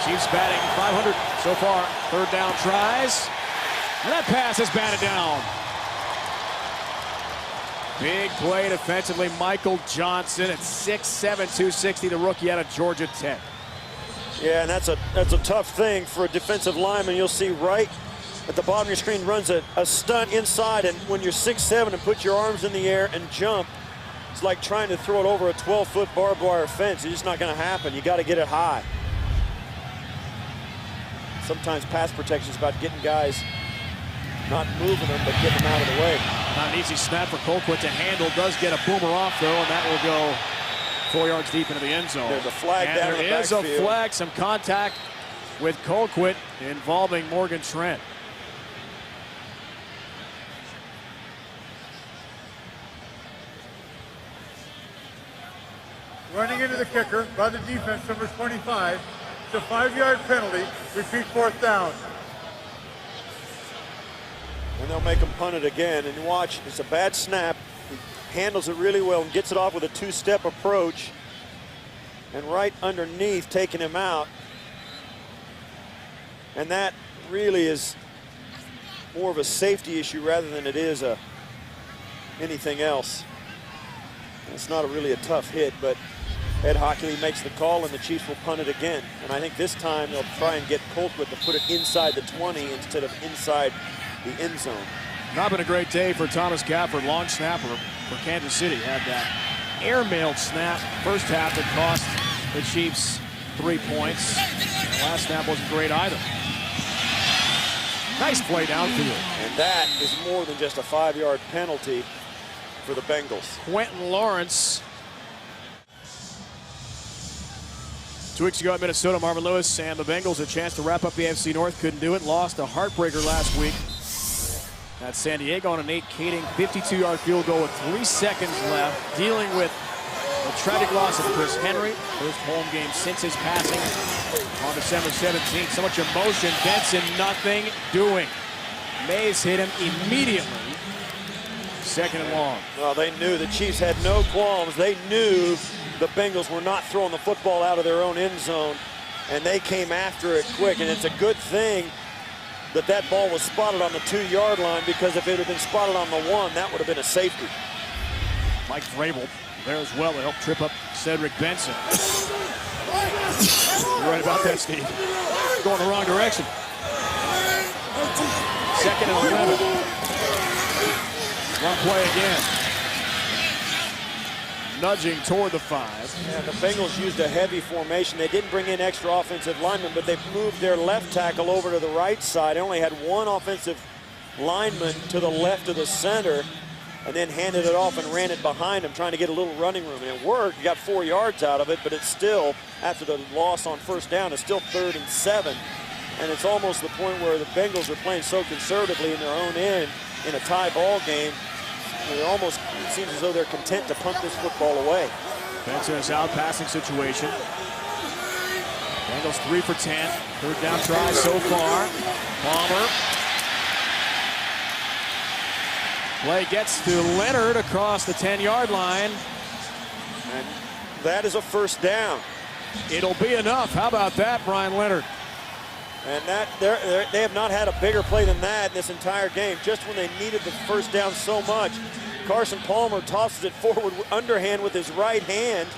Chiefs batting .500 so far. 3rd down tries. And that pass is batted down. Big play defensively. Michael Johnson at 6'7", 260, the rookie out of Georgia Tech. Yeah, and that's a tough thing for a defensive lineman. You'll see right at the bottom of your screen runs a stunt inside, and when you're 6'7" and put your arms in the air and jump, it's like trying to throw it over a 12-foot barbed wire fence. It's just not going to happen. You got to get it high. Sometimes pass protection is about getting guys not moving them, but getting them out of the way. Not an easy snap for Colquitt to handle. Does get a boomer off, though, and that will go 4 yards deep into the end zone. There's a flag and down in the there is a backfield. flag, some contact with Colquitt involving Morgan Trent. Running into the kicker by the defense, number 25. It's a 5-yard penalty. Repeat 4th down. And they'll make him punt it again. And watch, it's a bad snap. He handles it really well and gets it off with a 2-step approach. And right underneath, taking him out. And that really is more of a safety issue rather than it is anything else. It's not really a tough hit, but Ed Hockley makes the call, and the Chiefs will punt it again. And I think this time they'll try and get Colquitt to put it inside the 20 instead of inside the end zone. Not been a great day for Thomas Gafford, long snapper for Kansas City. Had that airmailed snap first half that cost the Chiefs 3 points. And the last snap wasn't great either. Nice play downfield. And that is more than just a 5-yard penalty for the Bengals. Quentin Lawrence. 2 weeks ago at Minnesota, Marvin Lewis and the Bengals a chance to wrap up the AFC North. Couldn't do it. Lost a heartbreaker last week at San Diego on an Nate Kading 52-yard field goal with 3 seconds left. Dealing with a tragic loss of Chris Henry. First home game since his passing on December 17th. So much emotion. Benson nothing doing. Mays hit him immediately. 2nd and long. Well, they knew the Chiefs had no qualms. They knew the Bengals were not throwing the football out of their own end zone, and they came after it quick. And it's a good thing that that ball was spotted on the 2-yard line, because if it had been spotted on the 1, that would have been a safety. Mike Vrabel there as well to help trip up Cedric Benson. You're right about that, Steve. Going the wrong direction. 2nd and 11. One play again. Nudging toward the 5. Yeah, the Bengals used a heavy formation. They didn't bring in extra offensive linemen, but they moved their left tackle over to the right side. They only had one offensive lineman to the left of the center, and then handed it off and ran it behind him, trying to get a little running room. And it worked. You got 4 yards out of it, but it's still, after the loss on first down, it's still 3rd and 7. And it's almost the point where the Bengals are playing so conservatively in their own end in a tie ball game It almost seems as though they're content to punt this football away. Benson is out, passing situation. Bengals 3 for 10. Third down try so far. Palmer. Play gets to Leonard across the 10-yard line. And that is a first down. It'll be enough. How about that, Brian Leonard? And they have not had a bigger play than that in this entire game. Just when they needed the first down so much, Carson Palmer tosses it forward underhand with his right hand,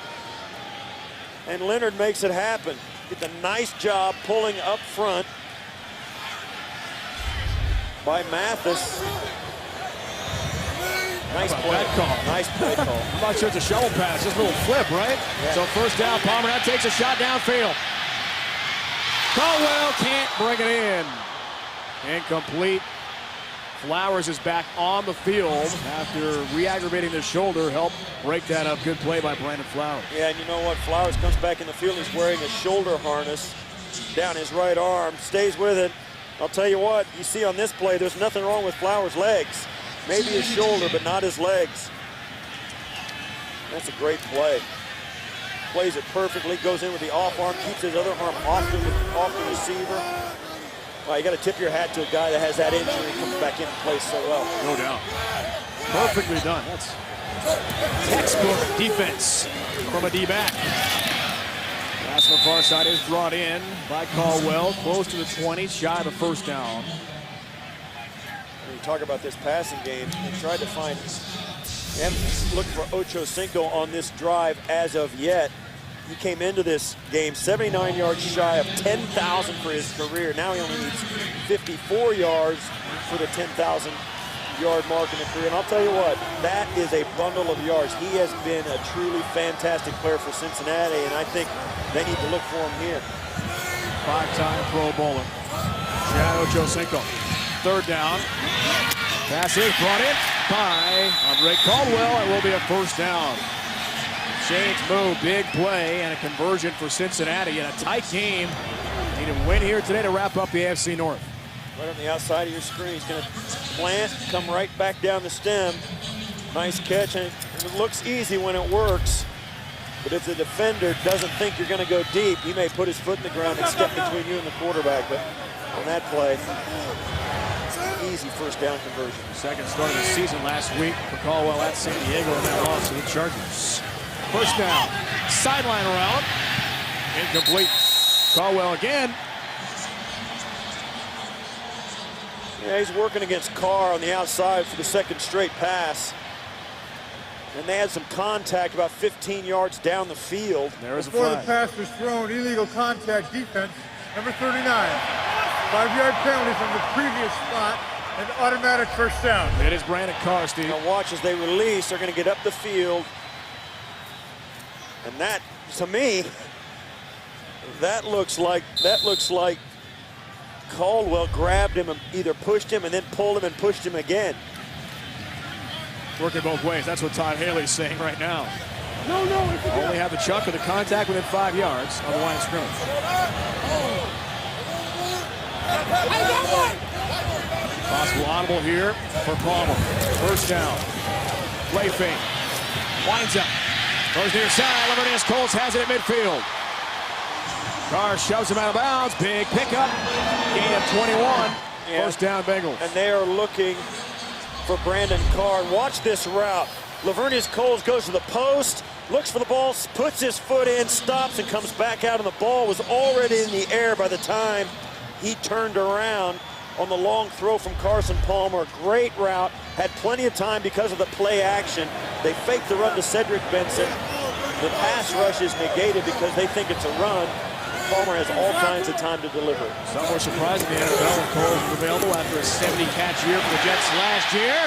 and Leonard makes it happen. Did a nice job pulling up front by Mathis. Nice play call. Nice play call. I'm not sure it's a shovel pass, just a little flip, right? Yeah. So first down, Palmer now takes a shot downfield. Caldwell can't bring it in. Incomplete. Flowers is back on the field after re-aggravating the shoulder. Helped break that up. Good play by Brandon Flowers. Yeah, and you know what? Flowers comes back in the field. He's wearing a shoulder harness down his right arm. Stays with it. I'll tell you what, you see on this play, there's nothing wrong with Flowers' legs. Maybe his shoulder, but not his legs. That's a great play. Plays it perfectly, goes in with the off arm, keeps his other arm off the receiver. Well, you got to tip your hat to a guy that has that injury and comes back in and plays so well. No doubt. Perfectly done. That's textbook defense from a D-back. Pass on the far side is brought in by Caldwell, close to the 20, shy of the first down. When you talk about this passing game, they tried to find, they haven't looked for Ocho Cinco on this drive as of yet. He came into this game 79 yards shy of 10,000 for his career. Now he only needs 54 yards for the 10,000-yard mark in the career. And I'll tell you what, that is a bundle of yards. He has been a truly fantastic player for Cincinnati, and I think they need to look for him here. 5-time Pro Bowler, Chad Ochocinco. Third down. Pass is brought in by Andre Caldwell. It will be a first down. Chains move, big play, and a conversion for Cincinnati in a tight game. Need to win here today to wrap up the AFC North. Right on the outside of your screen, he's going to plant, come right back down the stem. Nice catch, and it looks easy when it works. But if the defender doesn't think you're going to go deep, he may put his foot in the ground and step between you and the quarterback. But on that play, easy first down conversion. Second start of the season last week for Caldwell at San Diego, and that loss to the Chargers. First down, sideline route, incomplete. Caldwell again. Yeah, he's working against Carr on the outside for the second straight pass. And they had some contact about 15 yards down the field. There is a Before flag. the pass was thrown, illegal contact defense, number 39. 5-yard penalty from the previous spot, and automatic first down. It is Brandon Carr, Steve. Now watch as they release, they're going to get up the field. And that, to me, that looks like Caldwell grabbed him and either pushed him and then pulled him and pushed him again. Working both ways. That's what Todd Haley's saying right now. Only have the chuck of the contact within 5 yards of the line of scrimmage. Possible audible here for Palmer. First down. Play fake. Winds up. Goes near side. Laverdance Colts has it at midfield. Carr shoves him out of bounds. Big pickup. Gain of 21. Yeah. First down Bengals. And they are looking for Brandon Carr. Watch this route. Lavernius Coles goes to the post, looks for the ball, puts his foot in, stops, and comes back out, and the ball was already in the air by the time he turned around on the long throw from Carson Palmer. Great route, had plenty of time because of the play action. They faked the run to Cedric Benson. The pass rush is negated because they think it's a run. Palmer has all kinds of time to deliver. Some were surprised in the NFL when Coles was available after a 70-catch year for the Jets last year.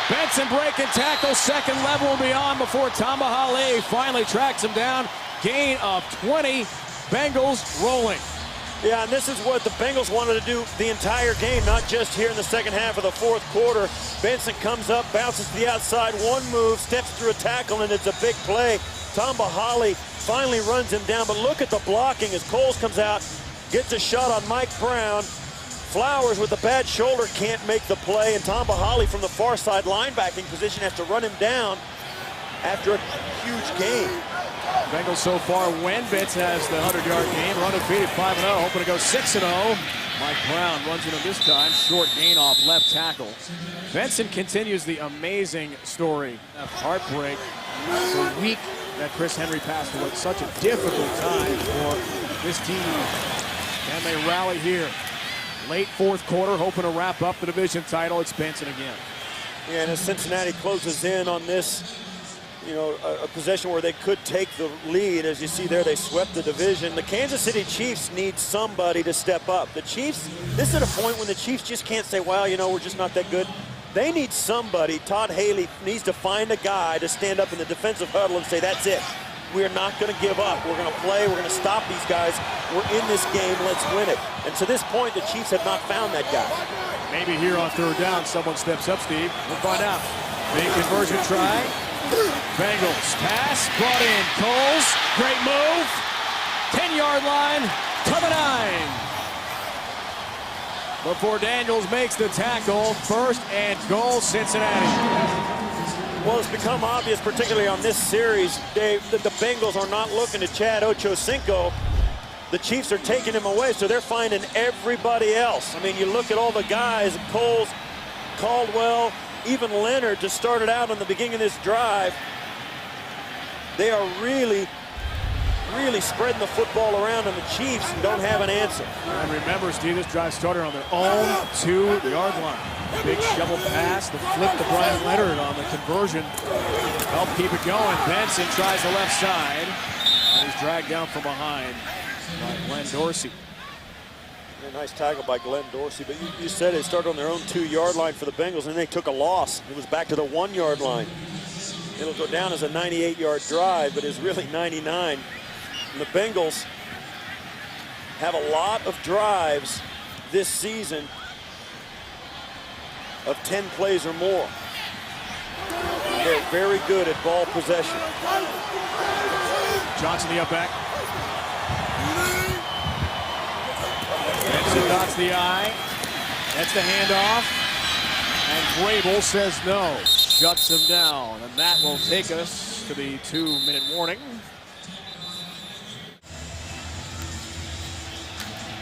Benson breaking tackle, second level and beyond before Tambahale finally tracks him down. Gain of 20. Bengals rolling. Yeah, and this is what the Bengals wanted to do the entire game, not just here in the second half of the fourth quarter. Benson comes up, bounces to the outside, one move, steps through a tackle, and it's a big play. Tambahale finally runs him down, but look at the blocking as Coles comes out, gets a shot on Mike Brown, Flowers with a bad shoulder can't make the play, and Tom Bahali from the far side linebacking position has to run him down after a huge gain. Bengals so far, Wenbitz has the 100-yard game, run defeated 5-0, hoping to go 6-0. Mike Brown runs into this time, short gain off left tackle. Benson continues the amazing story of heartbreak. The week that Chris Henry passed away, such a difficult time for this team. Can they rally here? Late fourth quarter, hoping to wrap up the division title. It's Benson again. Yeah, and as Cincinnati closes in on this, a possession where they could take the lead. As you see there, they swept the division. The Kansas City Chiefs need somebody to step up. The Chiefs, this is at a point when the Chiefs just can't say, well, we're just not that good. They need somebody. Todd Haley needs to find a guy to stand up in the defensive huddle and say, that's it. We're not going to give up. We're going to play. We're going to stop these guys. We're in this game. Let's win it. And to this point, the Chiefs have not found that guy. Maybe here on third down, someone steps up, Steve. We'll find out. Big conversion try. Bengals pass, brought in Coles, great move, 10-yard line to the 9. Before Daniels makes the tackle, first and goal, Cincinnati. Well, it's become obvious, particularly on this series, Dave, that the Bengals are not looking to Chad Ochocinco. The Chiefs are taking him away, so they're finding everybody else. I mean, you look at all the guys, Coles, Caldwell, even Leonard just started out on the beginning of this drive. They are really spreading the football around, and the Chiefs don't have an answer. And remember, Steve, this drive started on their own 2-yard line. Big shovel pass, the flip to Brian Leonard on the conversion. Help keep it going. Benson tries the left side, and he's dragged down from behind by Glenn Dorsey. A nice tackle by Glenn Dorsey, but you said it started on their own 2-yard line for the Bengals, and they took a loss. It was back to the 1-yard line. It'll go down as a 98-yard drive, but it's really 99. And the Bengals have a lot of drives this season of 10 plays or more. They're very good at ball possession. Johnson, the up back. Benson dots the eye. That's the handoff. And Vrabel says no. Shuts him down. And that will take us to the 2-minute warning.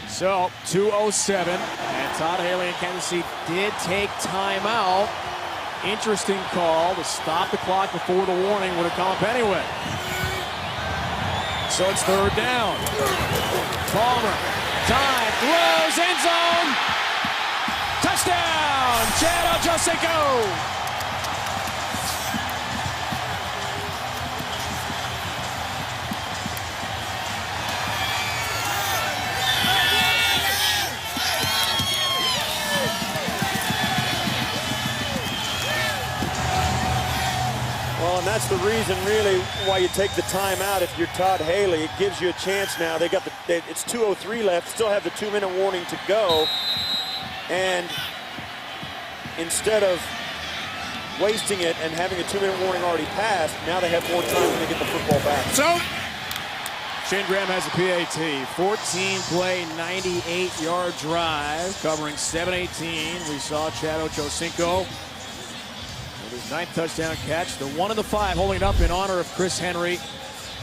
So, 2:07. And Todd Haley and Kansas City did take timeout. Interesting call to stop the clock before the warning would have come up anyway. So it's third down. Palmer. Time, throws, end zone, touchdown, Chad Ochocinco. Well, and that's the reason, really, why you take the timeout if you're Todd Haley. It gives you a chance now. It's 2:03 left, still have the 2-minute warning to go. And instead of wasting it and having a 2-minute warning already passed, now they have more time when they get the football back. So, Shane Graham has a PAT. 14-play, 98-yard drive, covering 7:18. We saw Chad Ochocinco with his 9th touchdown catch. The 1 of the 5 holding it up in honor of Chris Henry.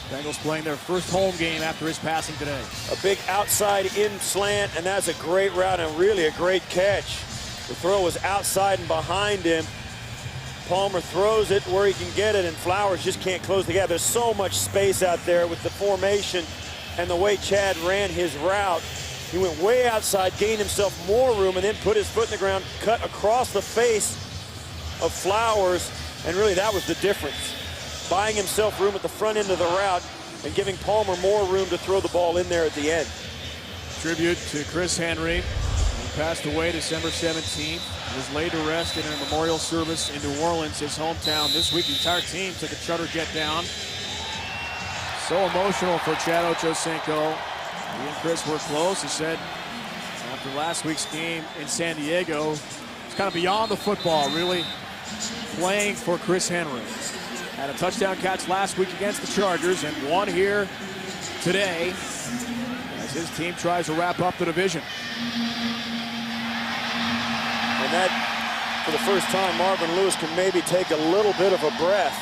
Bengals playing their first home game after his passing today. A big outside in slant, and that's a great route and really a great catch. The throw was outside and behind him. Palmer throws it where he can get it, and Flowers just can't close the gap. There's so much space out there with the formation and the way Chad ran his route. He went way outside, gained himself more room, and then put his foot in the ground, cut across the face of Flowers, and really that was the difference. Buying himself room at the front end of the route and giving Palmer more room to throw the ball in there at the end. Tribute to Chris Henry. He passed away December 17th. He was laid to rest in a memorial service in New Orleans, his hometown. This week, the entire team took a charter jet down. So emotional for Chad Ochocinco. He and Chris were close. He said after last week's game in San Diego, it's kind of beyond the football, really playing for Chris Henry. Had a touchdown catch last week against the Chargers and one here today as his team tries to wrap up the division. that, for the first time, Marvin Lewis can maybe take a little bit of a breath.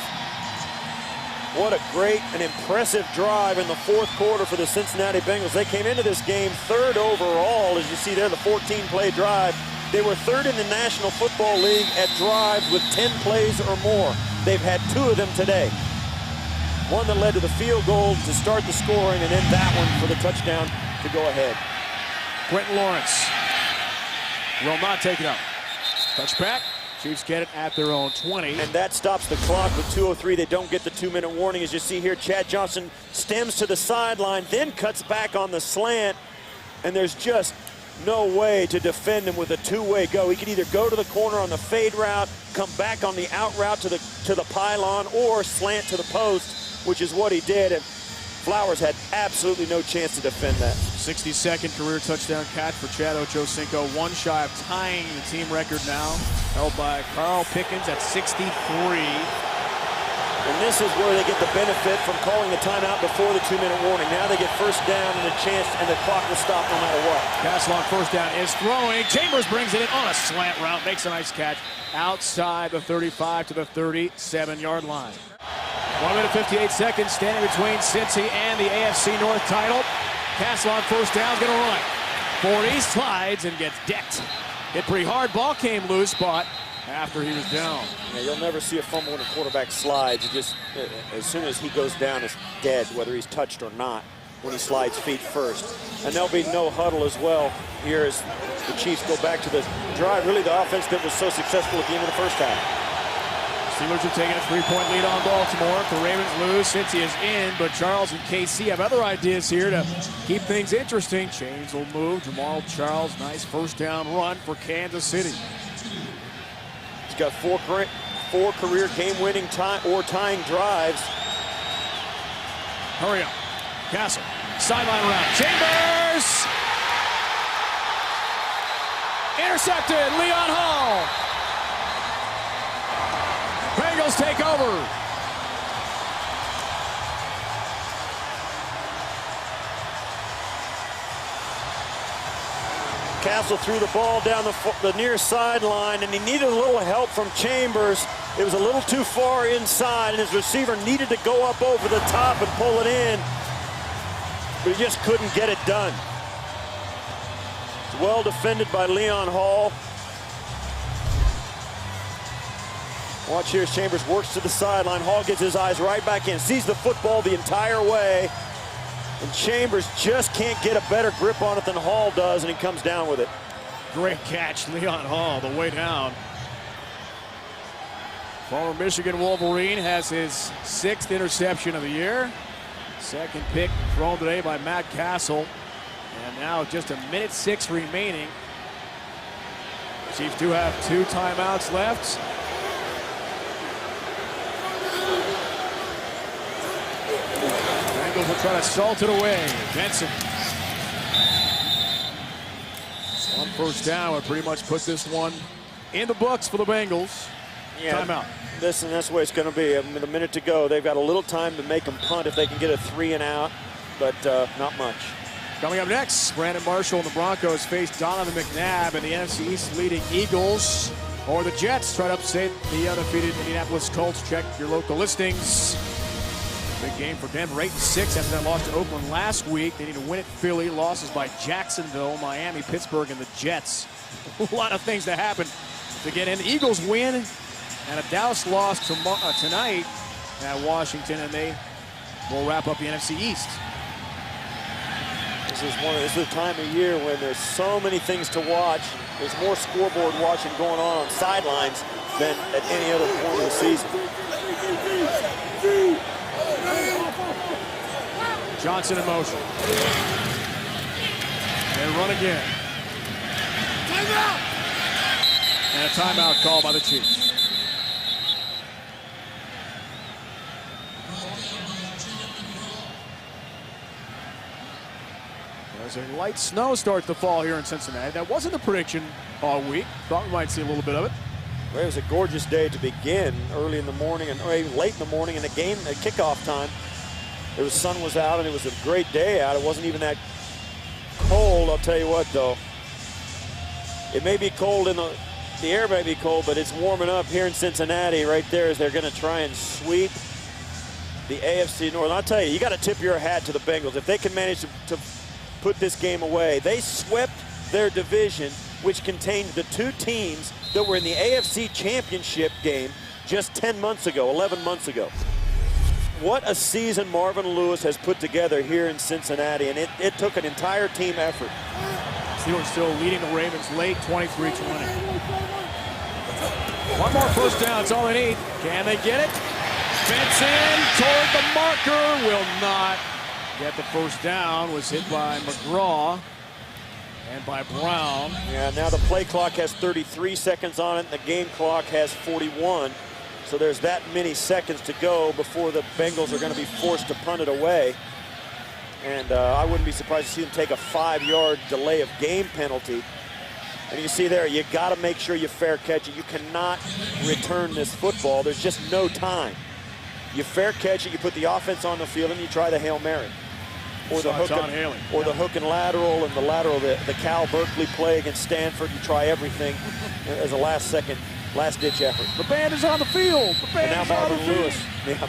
What a great and impressive drive in the fourth quarter for the Cincinnati Bengals. They came into this game third overall, as you see there, the 14-play drive. They were third in the National Football League at drives with 10 plays or more. They've had 2 of them today. One that led to the field goal to start the scoring, and then that one for the touchdown to go ahead. Quentin Lawrence will not take it up. Touchback. Chiefs get it at their own 20. And that stops the clock with 2:03. They don't get the 2-minute warning. As you see here, Chad Johnson stems to the sideline, then cuts back on the slant. And there's just no way to defend him with a two-way go. He could either go to the corner on the fade route, come back on the out route to the pylon, or slant to the post, which is what he did. And Flowers had absolutely no chance to defend that. 62nd career touchdown catch for Chad Ochocinco, one shy of tying the team record now, held by Carl Pickens at 63. And this is where they get the benefit from calling the timeout before the 2-minute warning. Now they get first down and a chance, and the clock will stop no matter what. Castle on first down is throwing. Chambers brings it in on a slant route, makes a nice catch outside the 35 to the 37-yard line. 1 minute 58 seconds standing between Cincy and the AFC North title. Castle on first down is going to run. 40, slides and gets decked. Hit pretty hard. Ball came loose, but after he was down. Yeah, you'll never see a fumble when a quarterback slides. It just, as soon as he goes down, it's dead, whether he's touched or not, when he slides feet first. And there'll be no huddle as well here as the Chiefs go back to the drive. Really the offense that was so successful at the end of the first half. Steelers are taking a 3-point lead on Baltimore. If the Ravens lose, Cincy is in, but Charles and KC have other ideas here to keep things interesting. Chains will move. Jamal Charles, nice first down run for Kansas City. He's got four career game-winning tying drives. Hurry up. Castle. Sideline route. Chambers! Intercepted. Leon Hall. Bengals take over. Castle threw the ball down the near sideline, and he needed a little help from Chambers. It was a little too far inside, and his receiver needed to go up over the top and pull it in, but he just couldn't get it done. It's well defended by Leon Hall. Watch here as Chambers works to the sideline. Hall gets his eyes right back in, sees the football the entire way, and Chambers just can't get a better grip on it than Hall does, and he comes down with it. Great catch, Leon Hall, the way down. Former Michigan Wolverine has his 6th interception of the year. Second pick thrown today by Matt Castle. And now just 1:06 remaining. Chiefs do have 2 timeouts left. Bengals will try to salt it away. Benson. On first down would pretty much put this one in the books for the Bengals. Yeah, timeout. Listen, that's the way it's going to be. With a minute to go, they've got a little time to make them punt if they can get a 3 and out, but not much. Coming up next, Brandon Marshall and the Broncos face Donovan McNabb and the NFC East leading Eagles, or the Jets try to upset the undefeated Indianapolis Colts. Check your local listings. Big game for Denver, 8-6 after that loss to Oakland last week. They need to win at Philly. Losses by Jacksonville, Miami, Pittsburgh, and the Jets. A lot of things to happen to get in. The Eagles win, and a Dallas loss tonight at Washington, and they will wrap up the NFC East. This is the time of year when there's so many things to watch. There's more scoreboard watching going on sidelines than at any other point of the season. Johnson in motion. And run again. Timeout! And a timeout called by the Chiefs. There's a light snow starts to fall here in Cincinnati. That wasn't the prediction all week. Thought we might see a little bit of it. Well, it was a gorgeous day to begin, early in the morning and even late in the morning in the game at kickoff time. The sun was out and it was a great day out. It wasn't even that cold. I'll tell you what though, it may be cold in the the air may be cold, but it's warming up here in Cincinnati right there as they're going to try and sweep the AFC North. I'll tell you, you got to tip your hat to the Bengals. If they can manage to put this game away, they swept their division, which contained the two teams that were in the AFC Championship game just 10 months ago, 11 months ago. What a season Marvin Lewis has put together here in Cincinnati, and it took an entire team effort. Steelers still leading the Ravens late, 23-20. One more first down, it's all they need. Can they get it? Benson toward the marker, will not get the first down. Was hit by McGraw and by Brown. Yeah, now the play clock has 33 seconds on it, and the game clock has 41. So there's that many seconds to go before the Bengals are going to be forced to punt it away. And I wouldn't be surprised to see them take a 5-yard delay of game penalty. And you see there, you got to make sure you fair catch it. You cannot return this football. There's just no time. You fair catch it, you put the offense on the field, and you try the Hail Mary. Or the hook and lateral, and the lateral, the Cal Berkeley play against Stanford. You try everything as a last-ditch effort. The band is on the field. The band and now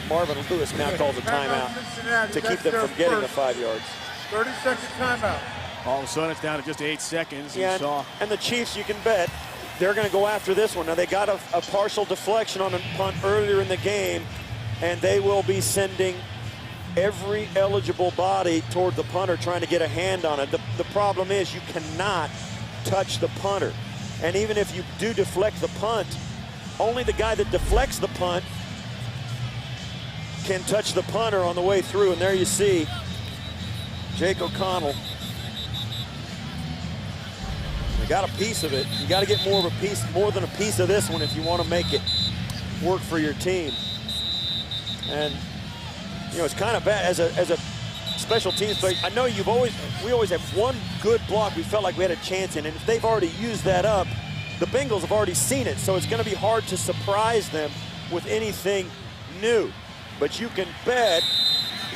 Marvin Lewis now calls a timeout to keep them from getting the 5 yards. 30-second timeout. All of a sudden, it's down to just 8 seconds. Yeah, and the Chiefs, you can bet, they're going to go after this one. Now, they got a partial deflection on a punt earlier in the game, and they will be sending every eligible body toward the punter trying to get a hand on it. The problem is you cannot touch the punter. And even if you do deflect the punt, only the guy that deflects the punt can touch the punter on the way through. And there you see Jake O'Connell. They got a piece of it. You got to get more than a piece of this one if you want to make it work for your team. And you know, it's kind of bad as a special teams player. I know we always have one good block we felt like we had a chance in, and if they've already used that up, the Bengals have already seen it, so it's going to be hard to surprise them with anything new. But you can bet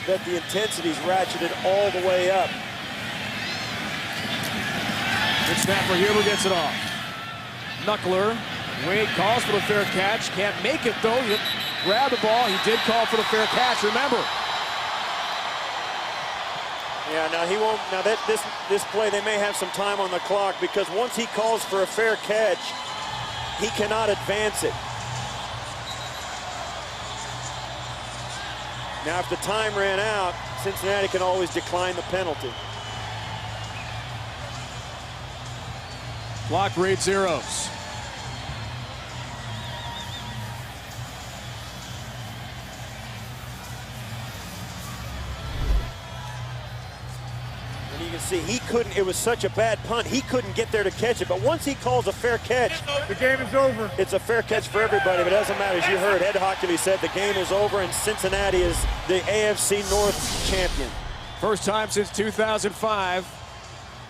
that the intensity's ratcheted all the way up. Good snap for Huber, gets it off. Knuckler, Wade calls for the fair catch, can't make it though. He grabbed the ball, he did call for the fair catch, remember. Yeah, now he won't. Now that this play, they may have some time on the clock because once he calls for a fair catch, he cannot advance it. Now, if the time ran out, Cincinnati can always decline the penalty. Clock reads zeros. You can see he couldn't, it was such a bad punt, he couldn't get there to catch it. But once he calls a fair catch, the game is over. It's a fair catch for everybody, but it doesn't matter. As you heard, Ed Hockley said the game is over and Cincinnati is the AFC North champion. First time since 2005